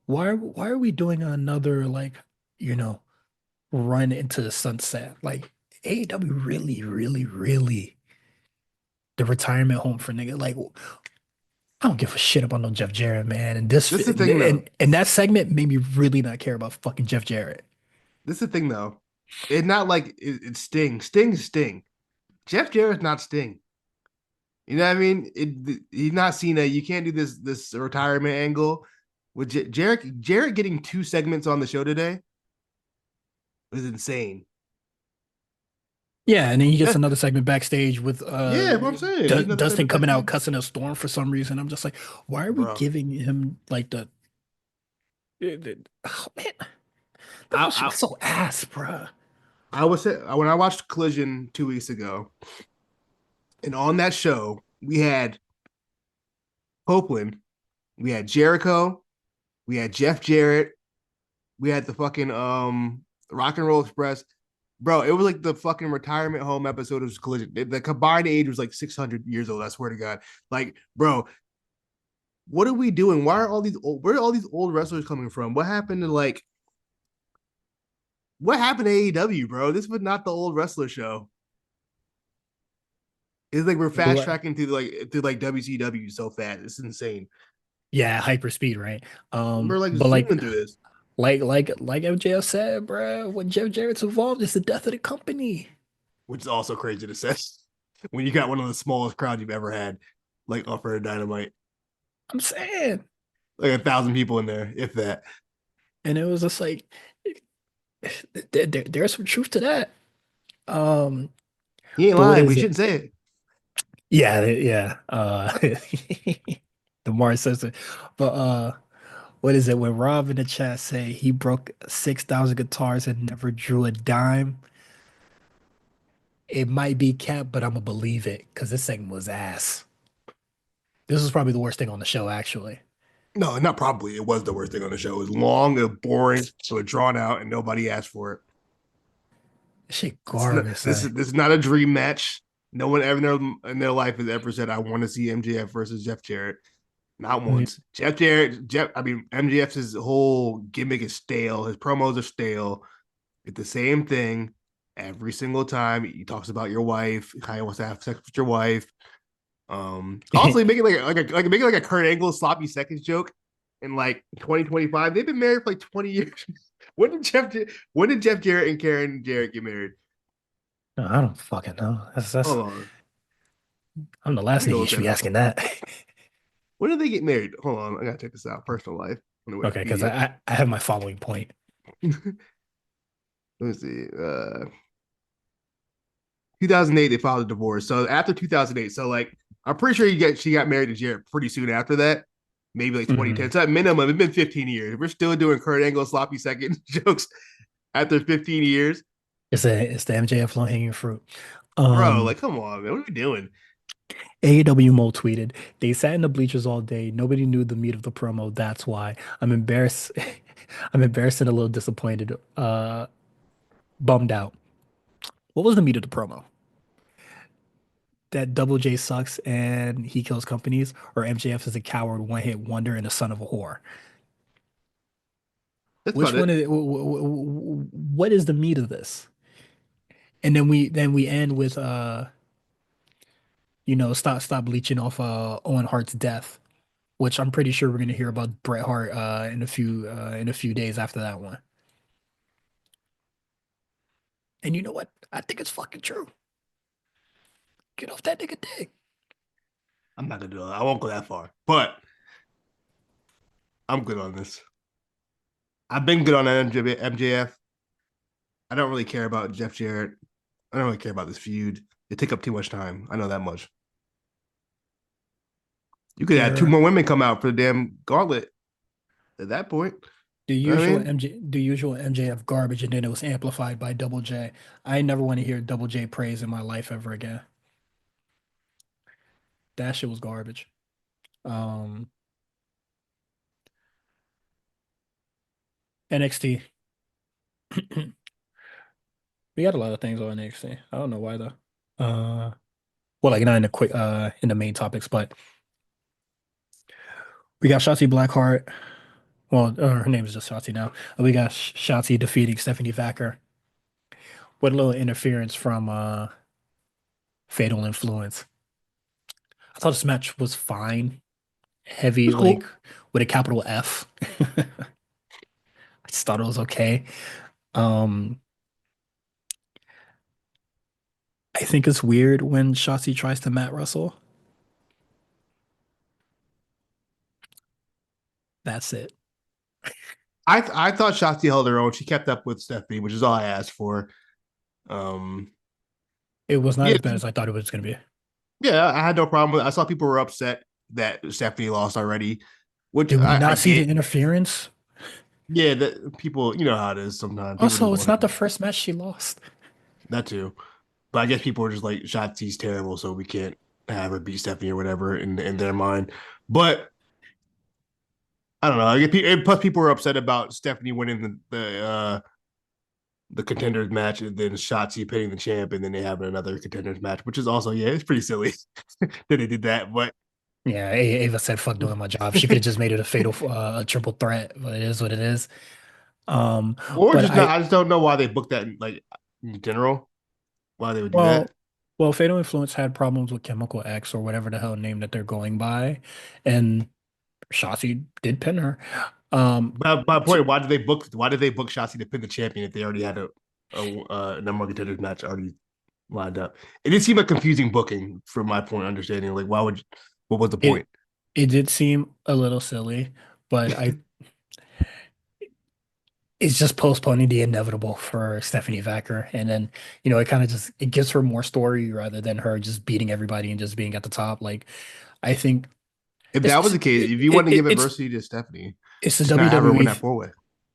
Why are we doing another like, you know, run into the sunset? Like AEW really, really, really the retirement home for nigga. Like I don't give a shit about no Jeff Jarrett, man. And This is the thing though. and that segment made me really not care about fucking Jeff Jarrett. This is the thing though. It's not like it's Sting. Sting's Sting. Jeff Jarrett's not Sting. You know what I mean? He's not Cena. You can't do this retirement angle with Jarrett. Jarrett getting 2 segments on the show today was insane. Yeah, and then he gets Yeah, another segment backstage with yeah, what I'm saying. He D gets another Dustin segment coming out backstage, cussing a storm for some reason. I'm just like, why are we bro. giving him like oh man, the whole shit I was so ass, bruh. I was when I watched Collision 2 weeks ago, and on that show we had Copeland, we had Jericho, we had Jeff Jarrett, we had the fucking Rock and Roll Express. Bro, it was like the fucking retirement home episode of Collision. The combined age was like 600 years old. I swear to God. Like, bro, what are we doing? Why are all these old? Where are all these old wrestlers coming from? What happened to like? What happened to AEW, bro? This was not the old wrestler show. It's like we're fast tracking through like WCW so fast. It's insane. Yeah, hyper speed, right? We're like But like zooming through this, like MJF said, bruh, when Jeff Jarrett's involved, it's the death of the company. which is also crazy to say when you got one of the smallest crowds you've ever had, like Upper Dynamite, I'm saying. like 1,000 people in there, if that. And it was just like there's some truth to that. Um, He ain't but what lying, but is he it? shouldn't say it. Yeah, yeah. The more says it. But what is it when Rob in the chat say he broke 6,000 guitars and never drew a dime? It might be cap, but I'm gonna believe it because this segment was ass. This was probably the worst thing on the show, actually. No, not probably. It was the worst thing on the show. It was long, it was boring, so it drawn out, and nobody asked for it. This shit It's not, garbage, this son. is this is not a dream match. No one ever in their life has ever said, "I want to see MJF versus Jeff Jarrett." Not once. Jeff Jarrett, I mean, MJF's whole gimmick is stale. His promos are stale. It's the same thing every single time. He talks about your wife, how he wants to have sex with your wife. Also making like making like a Kurt Angle sloppy seconds joke in like 2025. They've been married for like 20 years. When did Jeff Jarrett and Karen Jarrett get married? No, I don't fucking know. That's Hold on. I'm the Let last me nigga go you look should that be up. asking that. When did they get married? Hold on. I gotta check this out. Personal life on the Okay, because Wikipedia. I have my following point. Let me see. 2008, they filed a divorce. So after 2008, so like I'm pretty sure she got married to Jarrett pretty soon after that, maybe like 2010. Mhm. So at minimum, it's been 15 years. We're still doing Kurt Angle sloppy second jokes after 15 years, It's the MJF low hanging fruit. bro. Um, Like, come on, man, what are we doing? AEW Mo tweeted, they sat in the bleachers all day. Nobody knew the meat of the promo. That's why I'm embarrassed. I'm embarrassed and a little disappointed, bummed out. What was the meat of the promo? That Double J sucks and he kills companies, or MJF is a coward, one hit wonder, and a son of a whore. That's Which about one it. is what is the meat of this? And then we end with stop bleaching off Owen Hart's death, which I'm pretty sure we're gonna hear about Bret Hart in a few days after that one. And you know what? I think it's fucking true. Get off that nigga dick. I'm not gonna do it. I won't go that far, but I'm good on this. I've been good on that MJF. I don't really care about Jeff Jarrett. I don't really care about this feud. It take up too much time. I know that much. You could have two They're more women come out for the damn gauntlet at that point. You know what I mean? The usual MJF garbage, and then it was amplified by Double J. I never want to hear Double J praise in my life ever again. That shit was garbage. Um, NXT. We got a lot of things on NXT. I don't know why though. Uh, well, like not in the quick in the main topics, but we got Shotzi Blackheart. Well, her name is just Shotzi now. We got Shotzi defeating Stephanie Vacker with a little interference from Fatal Influence. I thought this match was fine. Heavy, It's like cool. with a capital F. I just thought it was okay. Um, I think it's weird when Shotzi tries to Matt Russell. That's it. I thought Shotzi held her own. She kept up with Stephanie, which is all I asked for. Um, It was not yeah, as bad as I thought it was going to be. yeah, I had no problem with it. I saw people were upset that Stephanie lost already, which Did we I not see the get. interference? Yeah, that people, you know how it is sometimes. People just Also, want it's not to the first match she lost. that too. But I guess people are just like Shotzi's terrible, so we can't have her beat Stephanie or whatever in their mind. But I don't know. I get and plus people were upset about Stephanie winning the contenders match and then Shotzi pitting the champ and then they have another contenders match, which is also yeah, it's pretty silly that they did that. But Yeah, Ava said, "Fuck doing my job." She could have just made it a fatal, a triple threat, but it is what it is. Um, or but just not. I just don't know why they booked that like in general. Why they would do that. well, Fatal Influence had problems with Chemical X or whatever the hell name that they're going by, and Shotzi did pin her. Um, But my t- point, why did they book Shotzi to pin the champion if they already had a number one contenders match already lined up? It did seem like confusing booking from my point of understanding. Like, what was the it point? it did seem a little silly, but it's just postponing the inevitable for Stephanie Vacker, and then it kind of just it gives her more story rather than her just beating everybody and just being at the top. Like I think If that was the case, if you want to give adversity to Stephanie, it's the just not have her win WWE. that 4-way.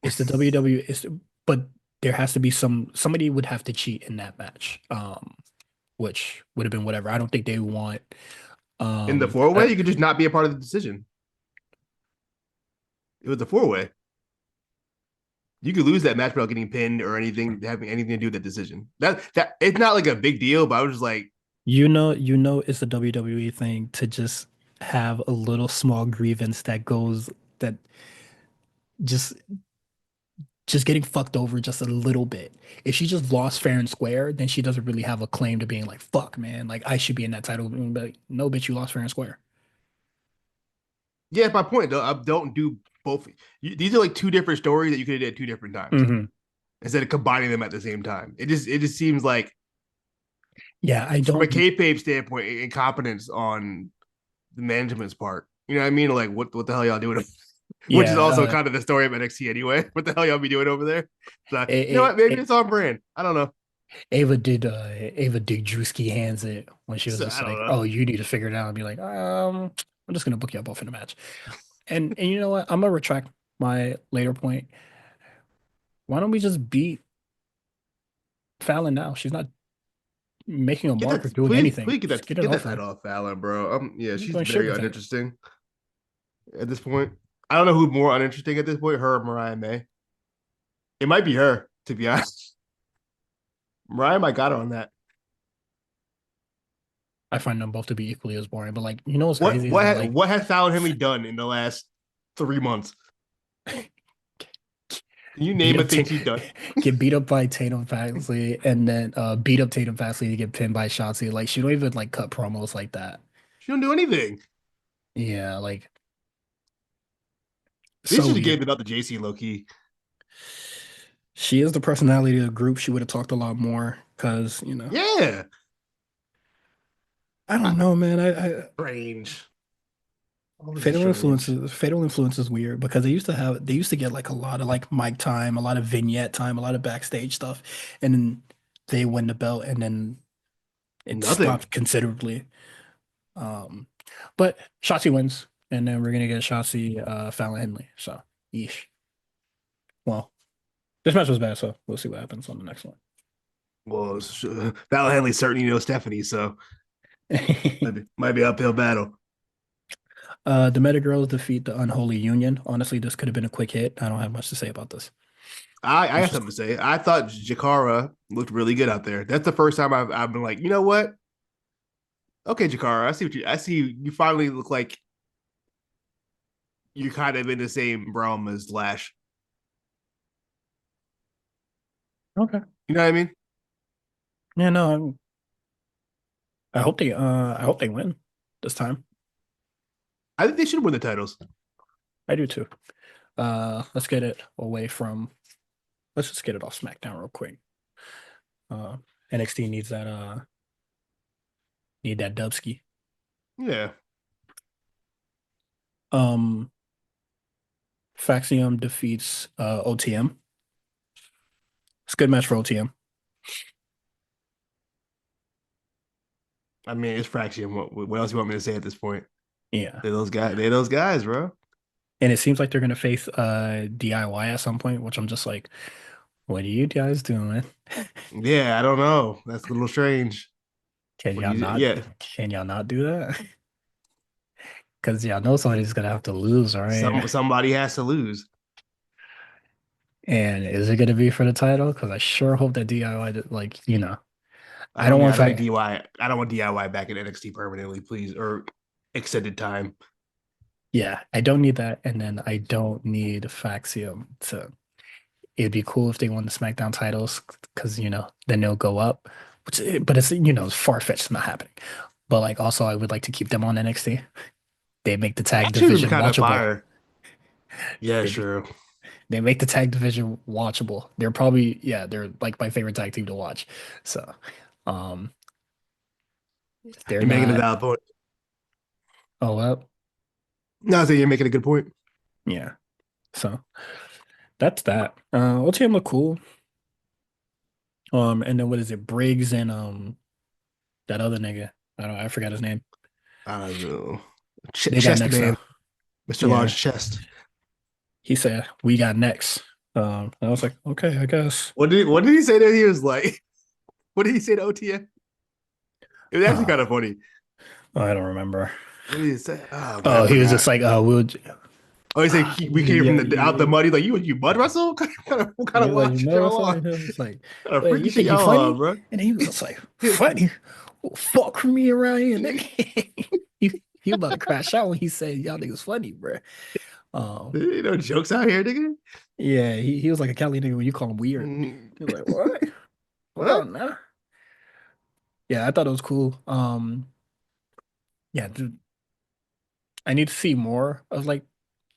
It's the WWE. But there has to be somebody would have to cheat in that match, which would have been whatever. I don't think they want. In the Um, I, 4-way, you could just not be a part of the decision. It was the 4-way. You could lose that match without getting pinned or anything having anything to do with that decision. That it's not like a big deal, but I was just like, it's the WWE thing to just have a little small grievance that just getting fucked over just a little bit. If she just lost fair and square, then she doesn't really have a claim to being like, fuck, man, like I should be in that title. But no, bitch, you lost fair and square. yeah, my point though. I don't do both. These are like two different stories that you could have did at two different times Hmm. instead of combining them at the same time. It just seems like Yeah, I from a don't. kayfabe standpoint, incompetence on the management's part. You know what I mean? Like what the hell y'all doing? Which is Yeah, also kind of the story of NXT anyway. What the hell y'all be doing over there? So you know it, what? Maybe it, it's on brand. I don't know. Ava did Drewski hands it when she was So just I don't like, know. "Oh, you need to figure it out," and be like, I'm just gonna book you up both in a match." And you know what? I'm gonna retract my later point. Why don't we just beat Fallon now? She's not making a Get mark or that, doing please, anything. please Just get it get that over. title off Fallon, bro. Yeah, She's not she's doing shit very with it. uninteresting at this point. I don't know who's more uninteresting at this point, her or Mariah May. It might be her, to be honest. Mariah might got her on that. I find them both to be equally as boring. But like, you know what's crazy is like What has Fallon Henley done in the last 3 months? Can you beat name a up thing she's done? get beat up by Tatum Paxley and then beat up Tatum Paxley to get pinned by Shotzi. Like she don't even like cut promos like that. She don't do anything. Yeah, like They so should have gave weird. it up to JC low key. She is the personality of the group. She would have talked a lot more because, Yeah. I I, don't know, man. I strange. All this is Fatal strange. Influence Fatal Influence is weird because they used to get like a lot of like mic time, a lot of vignette time, a lot of backstage stuff, and then they win the belt and then it Nothing. stopped considerably. Um, but Shotzi wins, and then we're gonna get Shotzi Fallon Henley. So, yeesh. Well, this match was bad, so we'll see what happens on the next one. Well, Val Henley certainly knows Stephanie, so might be uphill battle. The Meta Girls defeat the Unholy Union. Honestly, this could have been a quick hit. I don't have much to say about this. I This have was something to say. I thought Jakara looked really good out there. That's the first time I've been like, you know what? Okay, Jakara, I see. You finally look like you're kind of in the same realm as Lash. okay. You know what I mean? Yeah, no, I hope they win this time. I think they should win the titles. I do too. Let's get it away from. Let's just get it off SmackDown real quick. Uh, NXT needs that. Need that Dubsky. Yeah. Um, Faxium defeats OTM. It's a good match for OTM. I mean, it's Fraction. What else you want me to say at this point? Yeah, They're those guys. They're those guys, bro. and it seems like they're gonna face DIY at some point, which I'm just like, what are you guys doing? Yeah, I don't know. That's a little strange. Can What do y'all you? not? Yeah, Can y'all not do that? Because y'all know somebody's gonna have to lose, right? somebody has to lose. And is it gonna be for the title? Because I sure hope that DIY, like, I I don't don't need. want I don't need fact. DIY. I don't want DIY back in NXT permanently, please, or extended time. Yeah, I don't need that, and then I don't need Faxium to. It'd be cool if they won the SmackDown titles because then they'll go up. But it's it's far fetched, not happening. But like also, I would like to keep them on NXT. They make the tag Actually, would be division kind of watchable. fire. Yeah, They be sure. they make the tag division watchable. They're probably they're like my favorite tag team to watch. So, um, if they're You're making a not. valid point. Oh well, No, I think you're making a good point. yeah. So that's that. OTM look cool. And then what is it? Briggs and that other nigga. I forgot his name. I don't know. They got Chest next man, though. Mr. Yeah. Large Chest. He said, "We got next." I was like, "Okay, I guess." What did he say that he was like? What did he say to OTM? It was actually Uh, kind of funny. I don't remember. What did he say? Oh man, I Oh, he was just forgot. like, Oh, he said we came yeah, from the out the mud. He's like, you mud wrestle? What kind he of was like, wild you shit know y'all what I'm on? saying? He was like, What kind of wait, freaky you shit think you y'all on, funny? bro? And he was just like, funny? Well, fuck me around here, nigga. He about to crash out when he said y'all niggas funny, bro. Um, You know jokes out here, nigga. yeah, he was like a Cali nigga when you call him weird. He was like, what? Hold What? on now. Yeah, I thought it was cool. Yeah, dude, I need to see more of like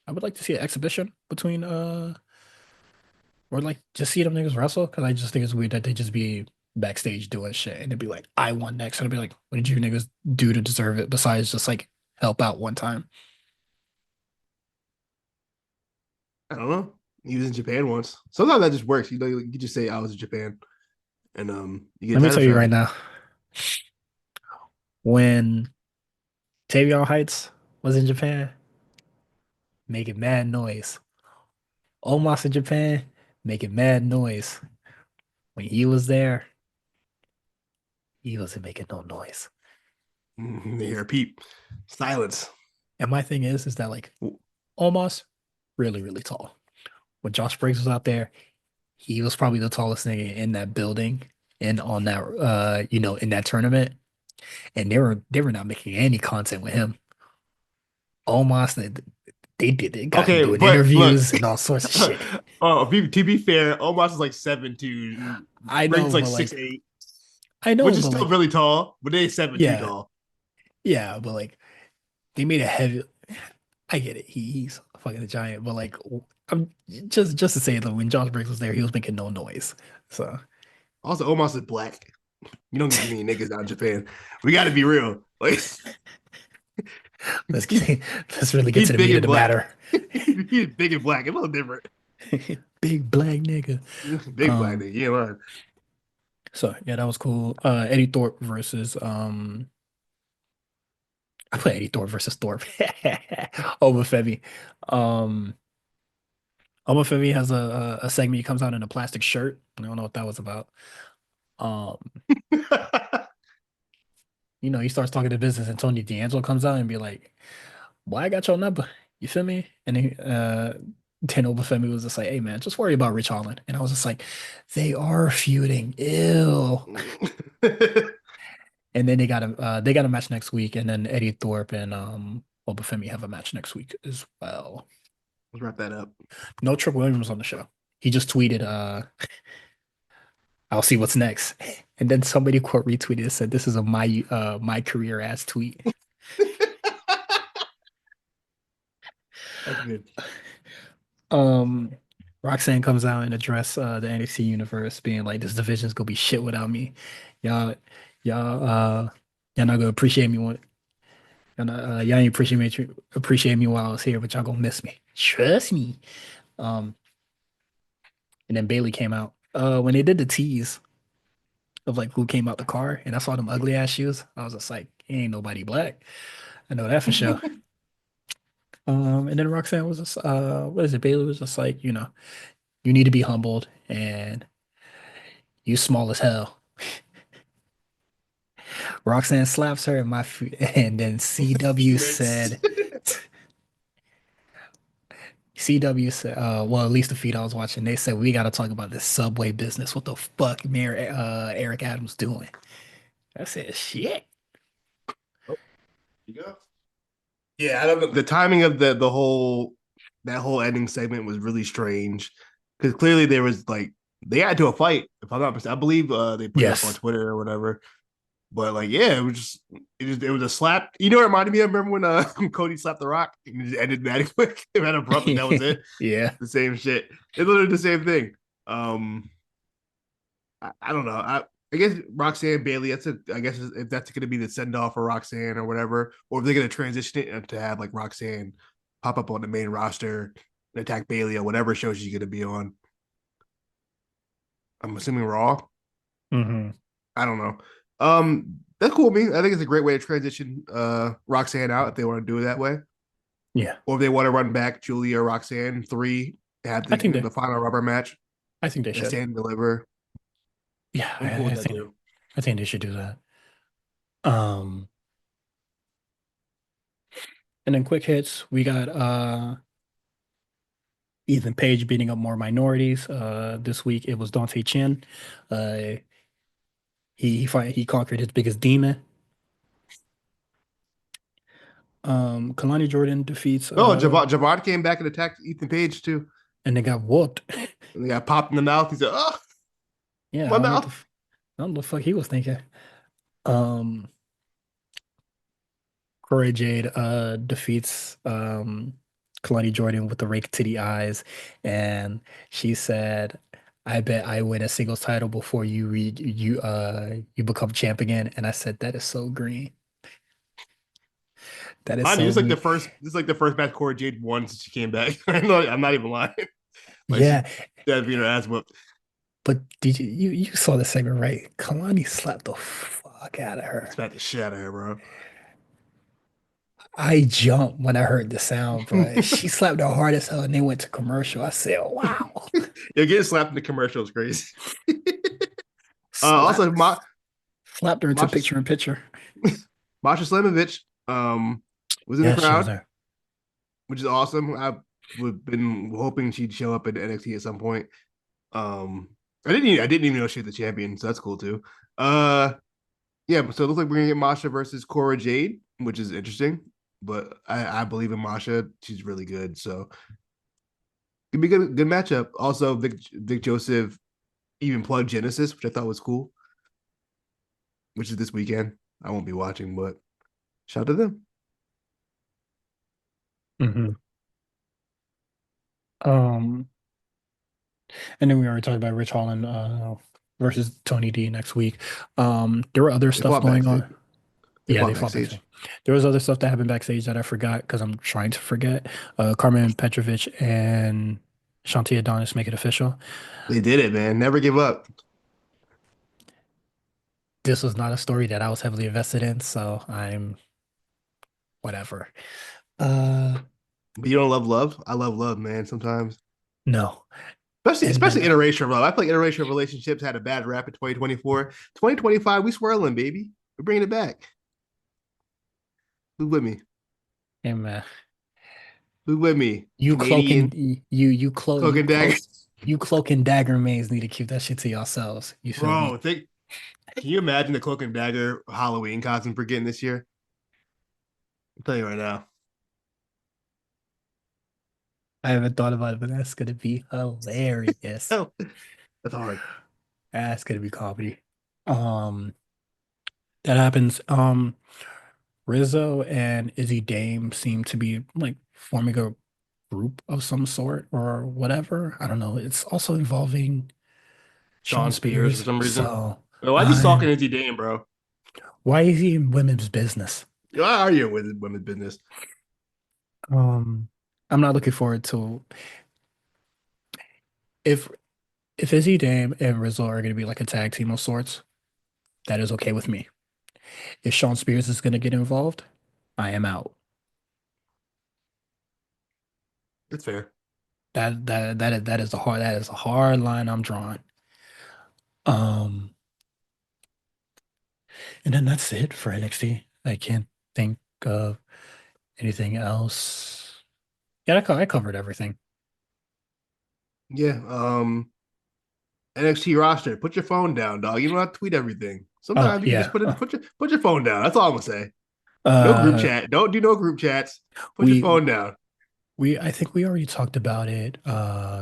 I would like to see an exhibition between or like just see them niggas wrestle because I just think it's weird that they just be backstage doing shit and it'd be like I won next and I'd be like what did you niggas do to deserve it besides just like help out one time? I don't know. He was in Japan once. Sometimes that just works. You know, you just say I was in Japan. and you get Let me title tell you shot. right now, when Tavion Heights was in Japan, making mad noise. Omos in Japan, making mad noise. When he was there, he wasn't making no noise. You hear peep, silence. And my thing is that like Omos, really, really tall. When Josh Briggs was out there, he was probably the tallest nigga in that building and on that in that tournament. And they were not making any content with him. Omos, they got him Okay, doing but look, interviews and all sorts of shit. to be fair, Omos is like 7'2". I Briggs know, is like but 6'8", I know, which is but still like, really tall, but they 7'2" yeah, tall. yeah, but like they made a heavy. I get it. He's fucking a giant, but like, I'm just to say that when Josh Briggs was there, he was making no noise. So Also, Omos is black. You don't get too many niggas out in Japan. We got to be real. Like let's he, get let's really get he's to the big meat of and the black. matter. He's big and black. It's a little different. Big black nigga. Big black Um, nigga. Yeah, man. so yeah, that was cool. Eddie Thorpe versus I put Eddie Thorpe versus Thorpe. Obafemi. Um, Obafemi has a segment. He comes out in a plastic shirt. I don't know what that was about. Um, he starts talking to business, and Tony D'Angelo comes out and be like, "Well, I got your number. You feel me?" And then Obafemi was just like, "Hey, man, just worry about Rich Holland." And I was just like, "They are feuding. Ew." Let's And then they got a match next week, and then Eddie Thorpe and Obafemi have a match next week as well. wrap that up. No Trick Williams on the show. He just tweeted, "I'll see what's next." And then somebody quote retweeted and said, "This is a my career ass tweet." That's good. Um, Roxanne comes out and address the NXT universe, being like, "This division's gonna be shit without me. Y'all, y'all, y'all not gonna appreciate me when y'all ain't appreciate me while I was here, but y'all gonna miss me. Trust me." Um, and then Bailey came out. When they did the tease of like who came out the car, and I saw them ugly ass shoes, I was just like, "Ain't nobody black." I know that for sure. And then Roxanne was just, what is it? Bailey was just like, you need to be humbled, and you small as hell. Roxanne slaps her in my feet, and then CW Schmitz. said, CW said, well, at least the feed I was watching, they said we got to talk about this subway business. What the fuck, Mayor Eric Adams doing? I said, shit. Oh, you go. Yeah, I don't know. The timing of the whole that whole ending segment was really strange because clearly there was like they got to a fight. If I'm not mistaken, I believe they put it up on Yes. Twitter or whatever. But like, yeah, it was a slap. You know, what it reminded me of. Remember when Cody slapped the Rock and it just ended that quick, it had abrupt, and that was it. Yeah. The same shit. It's literally the same thing. Um, I don't know. I guess Roxanne Bailey. I guess if that's going to be the send off for Roxanne or whatever, or if they're going to transition it to have like Roxanne pop up on the main roster and attack Bailey or whatever show she's going to be on. I'm assuming Raw. Hmm. I don't know. That's cool with me. I think it's a great way to transition Roxanne out if they want to do it that way, Yeah. or if they want to run back Julia or Roxanne 3, have I think the final rubber match I think they and should. stand and deliver. Yeah, I'm cool with I that think too. I think they should do that. Um, and then quick hits, we got Ethan Page beating up more minorities. This week it was Dante Chin. Uh, he conquered his biggest demon. Kalani Jordan defeats Oh, Javon came back and attacked Ethan Page too. and they got whooped. And they got popped in the mouth. He said, "Oh, Yeah, my mouth." I don't know what the fuck he was thinking. Um, Corey Jade defeats Kalani Jordan with the rake to the eyes, and she said, "I bet I win a singles title before you become champ again." And I said, "That is so green. That is Mind you, so me." this is like the first match Corey Jade won since she came back. I'm not even lying. Like she Yeah, dead being her ass whooped. But did you saw the segment, right? Kalani slapped the fuck out of her. Smack the shit out of her, bro. I jumped when I heard the sound, bro. She slapped her hard as hell and they went to commercial. I said, wow. You're getting slapped in the commercial is crazy. Also, Slapped slapped her into Masha picture in picture. Masha Slamovich was in the Yeah, she was crowd, there. which is awesome. I've been hoping she'd show up at NXT at some point. Um, I didn't even know she was the champion, so that's cool too. Uh, yeah, so it looks like we're gonna get Masha versus Cora Jade, which is interesting. But I believe in Masha. She's really good, so it'd be good matchup. Also, Vic Joseph even plugged Genesis, which I thought was cool, which is this weekend. I won't be watching, but shout out to them. Hmm. Um, and then we already talked about Rich Holland versus Tony D next week. There were other They stuff fought going backstage. on. They Yeah, fought they fought backstage. backstage. There was other stuff that happened backstage that I forgot because I'm trying to forget. Carmen Petrovic and Shanti Adonis make it official. They did it, man. Never give up. This was not a story that I was heavily invested in, so I'm whatever. Uh, But you don't love love? I love love, man. Sometimes, no. And especially then interracial love. I feel like interracial relationships had a bad rap in 2024. 2025, we swirling, baby. We're bringing it back. Who with me? and Who with me? you cloak and Canadian you cloak cloak and dagger. you cloak and dagger mains need to keep that shit to yourselves. You feel me? Bro, can you imagine the cloak and dagger Halloween costume for getting this year? I'll tell you right now. I haven't thought about it, but that's gonna be hilarious. Oh, that's hard. That's gonna be comedy. Um, that happens. Rizzo and Izzy Dame seem to be like forming a group of some sort or whatever. I don't know. It's also involving Sean Sean Spears for Spears. some reason. So Why'd you stalking I'm Izzy Dane, bro? why is he in women's business? Why are you with women's business? Um, I'm not looking forward to if Izzy Dame and Rizzo are going to be like a tag team of sorts. That is okay with me. If Sean Spears is going to get involved, I am out. It's fair. That is a hard line I'm drawing. Um, and then that's it for NXT. I can't think of anything else. Yeah, I covered everything. Yeah. NXT roster. Put your phone down, dog. You don't have to tweet everything. Oh Sometimes you can just yeah. put your phone down. That's all I'm gonna say. No group Uh, chat. Don't do no group chats. Put your we phone down. I think we already talked about it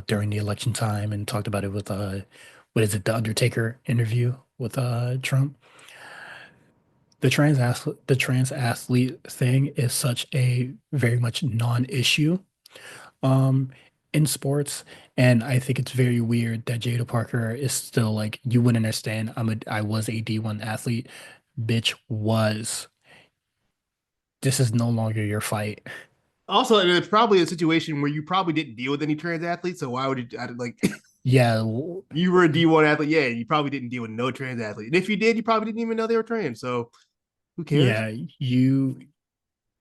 during the election time and talked about it with what is it, the Undertaker interview with Trump. The trans athlete thing is such a very much non-issue um in sports, and I think it's very weird that Jada Parker is still like, you wouldn't understand. I was a D1 athlete. Bitch was. This is no longer your fight. Also, it's probably a situation where you probably didn't deal with any trans athletes. So why would you like Yeah, you were a D1 athlete? Yeah, you probably didn't deal with no trans athlete. And if you did, you probably didn't even know they were trans. So who cares? yeah,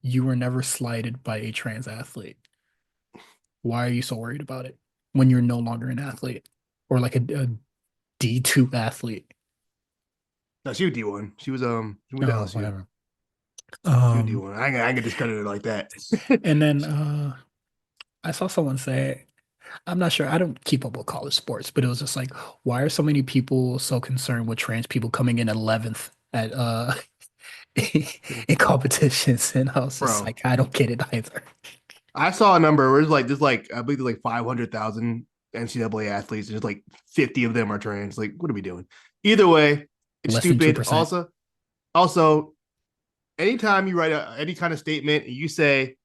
you were never slighted by a trans athlete. Why are you so worried about it when you're no longer an athlete or like a D2 athlete? No, she was D1. She went to Oh, LSU. whatever. She was Um, D1. I ain't gonna discredit her like that. and then I saw someone say, I'm not sure, I don't keep up with college sports, but it was just like, why are so many people so concerned with trans people coming in 11th at in competitions? And I was just Bro, like, I don't get it either. I saw a number where it's like there's like I believe there's like 500,000 NCAA athletes, and just like 50 of them are trans. Like, what are we doing? Either way, it's Less than stupid. 2%. Also, anytime you write any kind of statement and you say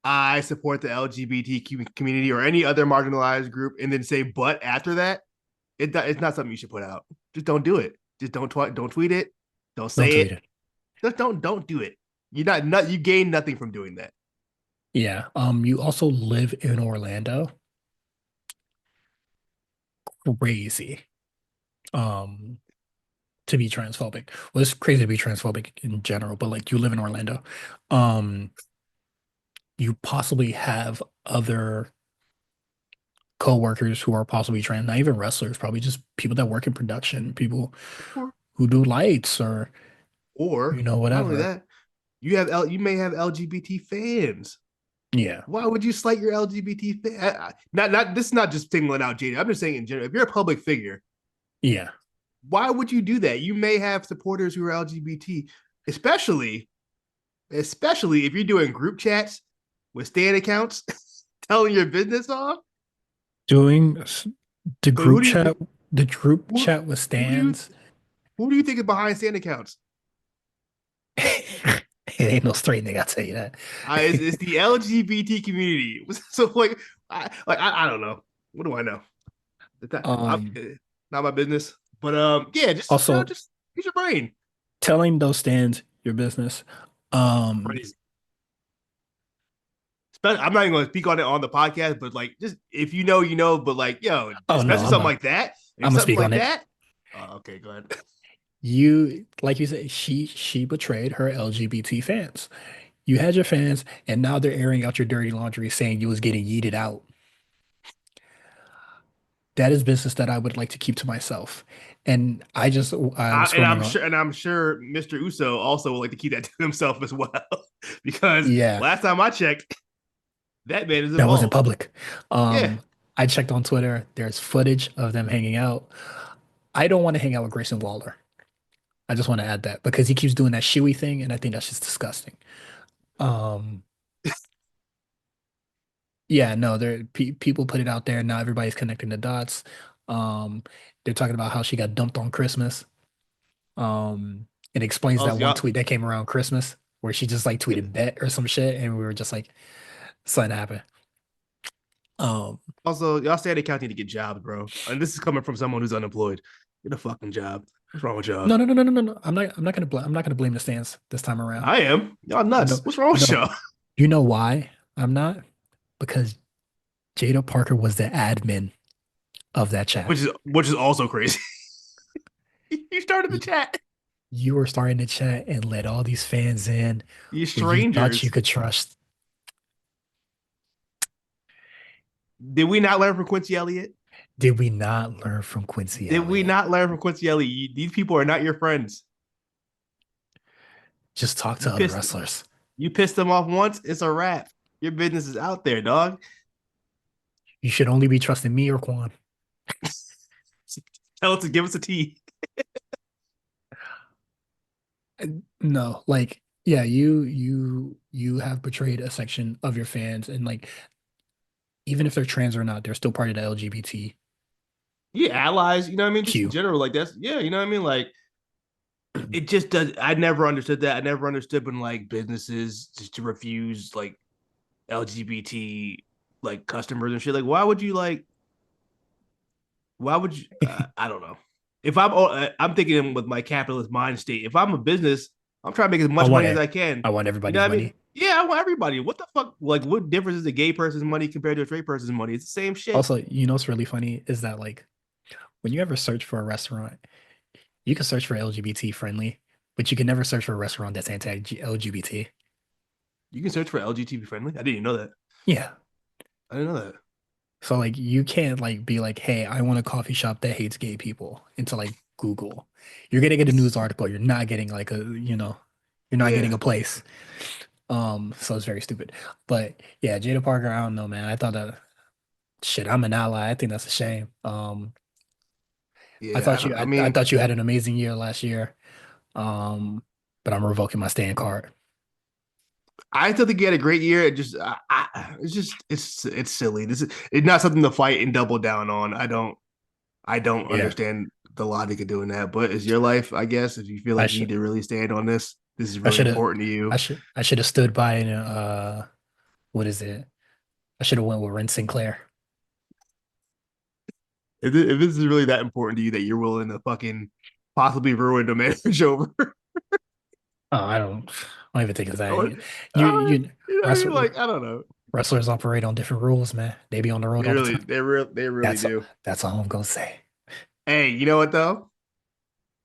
I support the LGBTQ community or any other marginalized group, and then say but after that, it's not something you should put out. Just don't do it. Just don't tweet it. Don't Don't say tweet it. it. Just don't do it. You gain nothing from doing that. Yeah. You also live in Orlando. crazy um to be transphobic. Well, it's crazy to be transphobic in general, but like you live in Orlando. Um, you possibly have other co-workers who are possibly trans, not even wrestlers, probably just people that work in production, people Or, who do lights or or not only whatever. that, you may have LGBT fans. Yeah. Why would you slight your LGBT fan? Not this is not just singling out Jada. I'm just saying in general. If you're a public figure, Yeah. why would you do that? You may have supporters who are LGBT, especially especially if you're doing group chats with stan accounts telling your business off. Doing the But who group do you chat, the group who chat with who do you stands. who do you think is behind stan accounts? It ain't no straight nigga, I'll tell you that. It's the LGBT community. So I don't know. What do I know? Um, Not my business. But yeah, just also just use your brain. telling those stands your business. Um, Crazy. I'm not even going to speak on it on the podcast, but like, just if you know, you know. But like, yo, oh no, especially something like that, I'm if gonna something speak on like it. that. Okay, go ahead. You, like you said, she betrayed her LGBT fans. You had your fans, and now they're airing out your dirty laundry, saying you was getting yeeted out. That is business that I would like to keep to myself. And I'm scrolling on. And I'm sure Mr. Uso also would like to keep that to himself as well, because Yeah, last time I checked, that man is that wasn't involved. public. Yeah. I checked on Twitter. There's footage of them hanging out. I don't want to hang out with Grayson Waller. I just want to add that because he keeps doing that shoey thing, and I think that's just disgusting. Um, yeah, no, people put it out there. Now everybody's connecting the dots. Um, they're talking about how she got dumped on Christmas. It explains that Also, one y'all, tweet that came around Christmas where she just like tweeted bet or some shit, and we were just like, something happened. Um, y'all say the county to get jobs, bro. And this is coming from someone who's unemployed. Get a fucking job. What's wrong with y'all? no, no, no, no, no, no, no. I'm not gonna blame the stands this time around. I am. Y'all nuts. No, What's wrong with no. y'all? You know why I'm not? Because Jada Parker was the admin of that chat. Which is also crazy. You started the chat. You were starting to chat and let all these fans in You who you thought you strangers. could trust. Did we not learn from Quincy Elliott? Did we not learn from Quincy Did we Elliott? not learn from Quincy Elliott? These people are not your friends. Just talk You to other pissed wrestlers. you pissed them off once, it's a wrap. Your business is out there, dog. You should only be trusting me or Quan. Tell us to give us a T. No, like, yeah, you have betrayed a section of your fans, and like, even if they're trans or not, they're still part of the LGBTQ. Yeah, allies, you know what I mean? Just in general, like that's yeah, you know what I mean? Like it just does. I never understood that. I never understood when like businesses just to refuse like LGBT like customers and shit. Like, why would you like? Why would you? I don't know. If I'm thinking with my capitalist mind state. If I'm a business, I'm trying to make as I much want money as it. I can. I want You know everybody's what I mean? money. Yeah, I want everybody. What the fuck? Like, what difference is a gay person's money compared to a straight person's money? It's the same shit. Also, you know what's really funny is that like when you ever search for a restaurant, you can search for LGBT friendly, but you can never search for a restaurant that's anti-LGBT. You can search for LGBT friendly. I didn't even know that. Yeah. I didn't know that. So like you can't like be like, hey, I want a coffee shop that hates gay people into like Google. You're gonna get a news article. You're not getting like you're not getting Yeah, a place. So it's very stupid. But yeah, Jada Parker, I don't know, man. I thought that shit, I'm an ally. I think that's a shame. yeah. I I mean, thought you had an amazing year last year. Um, but I'm revoking my stand card. I still think he had a great year. It's just it's silly. This is it's not something to fight and double down on. I don't Yeah. understand the logic of doing that. But it's your life, I guess. If you feel I like you need should to really stand on this, this is I really should have important to you. I should have stood by and what is it? I should have went with Ren Sinclair. If this is really that important to you that you're willing to fucking possibly ruin the marriage over, Oh, I don't even think it's that. or, You you know what I rest mean? Like I don't know. Wrestlers operate on different rules, man. They be on the road all the time. They really That's do. that's all I'm gonna say. Hey, you know what though?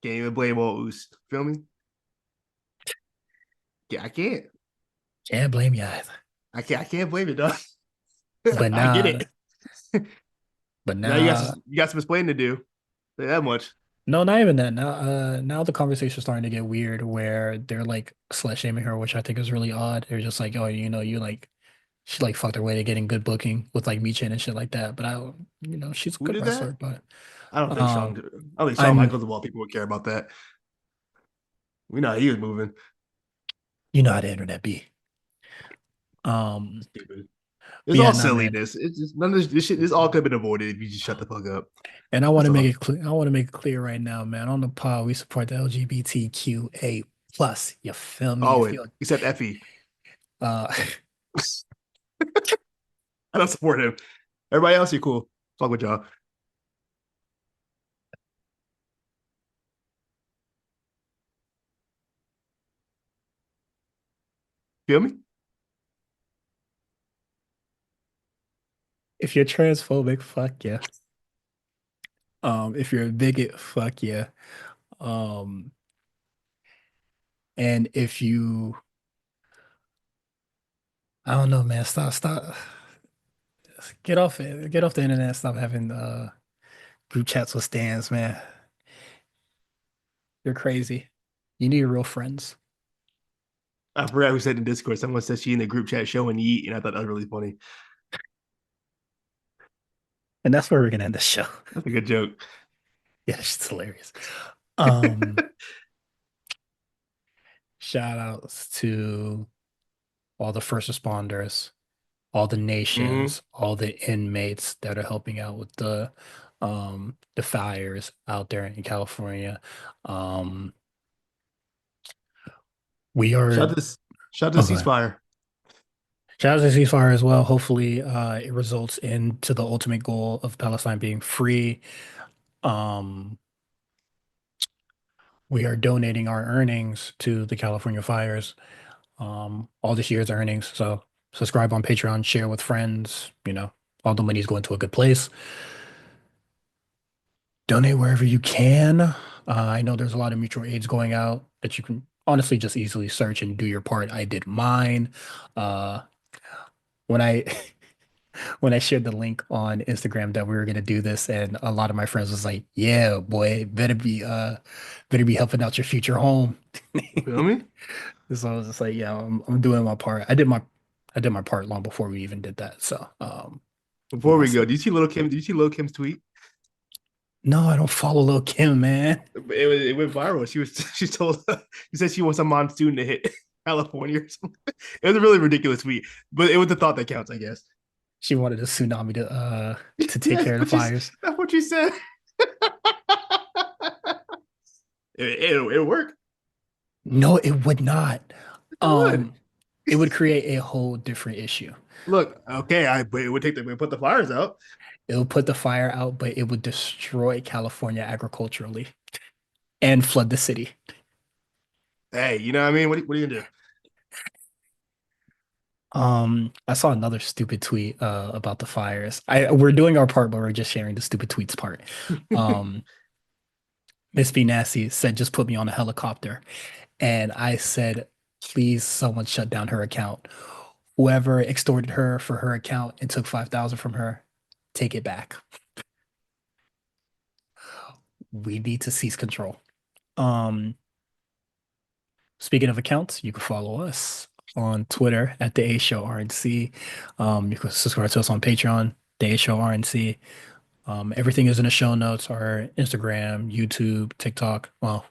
Can't even blame old Oos. Feel me? Yeah, I can't. Can't blame you either. I can't blame it, dog. But I get nah, it. but Now nah. you got some explaining to do. Say that much. No, not even that. Now the conversation's starting to get weird where they're like slut shaming her, which I think is really odd. They're just like, oh, you like she like fucked her way to getting good booking with like Michin and shit like that. But she's a Who good did wrestler. that? But I don't think Shawn. um, I don't think Shawn I'm Michaels of all people would care about that. We know how he was moving. you know how the internet be. Um, Stupid. but It's yeah, all nah, man. silliness. It's just none of this shit. This all could have been avoided if you just shut the fuck up. And I want That's to make all. it clear. I want to make it clear right now, man. On the pod, we support the LGBTQA plus. You feel me? Oh, If wait, you except Effie. uh, I don't support him. Everybody else, you cool. Fuck with y'all. Feel me? if you're transphobic, fuck yeah. If you're a bigot, fuck yeah. Um, and if you, I don't know, man, stop, get off the internet, stop having group chats with stands, man. You're crazy. You need real friends, I forgot who said in Discord. Someone said she in the group chat showing yeet, and I thought that was really funny. and that's where we're gonna end the show. That's a good joke. Yeah, it's hilarious. Um, Shout outs to all the first responders, all the Mm-hmm. nations, all the inmates that are helping out with the fires out there in California. Um we are Shout out to shout out to okay. ceasefire. Shout out to ceasefire as well. Hopefully it results into the ultimate goal of Palestine being free. Um we are donating our earnings to the California fires. All this year's earnings. So subscribe on Patreon, share with friends, all the money's going to a good place. Donate wherever you can. I know there's a lot of mutual aids going out that you can honestly just easily search and do your part. I did mine. Uh, when I when I shared the link on Instagram that we were gonna do this, and a lot of my friends was like, "Yeah, boy, better be helping out your future home." Feel me? So I was just like, "Yeah, I'm doing my part. I did my part long before we even did that." So, you Before know, we so, go, do you see Little Kim? Do you see Little Kim's tweet? no, I don't follow Lil Kim, man. It went viral. She told she said she wants a monsoon to hit California or something. It was a really ridiculous tweet, but it was the thought that counts, I guess. She wanted a tsunami to take Yes, care of the but she's fires. that's what she said. It'll work. No, it would not. It would. Um, it would create a whole different issue. Look, okay, but it would take we put the fires out. It would put the fire out, but it would destroy California agriculturally and flood the city. Hey, you know what I mean? What are you gonna do? I saw another stupid tweet about the fires. We're doing our part, but we're just sharing the stupid tweets part. Um, Miss B Nasty said, just put me on a helicopter. And I said, please, someone shut down her account. Whoever extorted her for her account and took 5,000 from her, take it back. We need to cease control. Um, Speaking of accounts, you can follow us on Twitter at the A Show RNC. You can subscribe to us on Patreon, the A Show RNC. Everything is in the show notes, our Instagram, YouTube, TikTok. Well,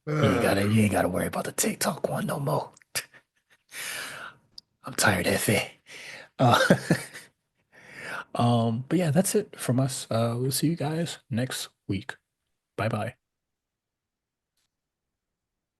you ain't gotta worry about the TikTok one no more. I'm tired of it. Uh, but yeah, that's it from us. We'll see you guys next week. Bye bye.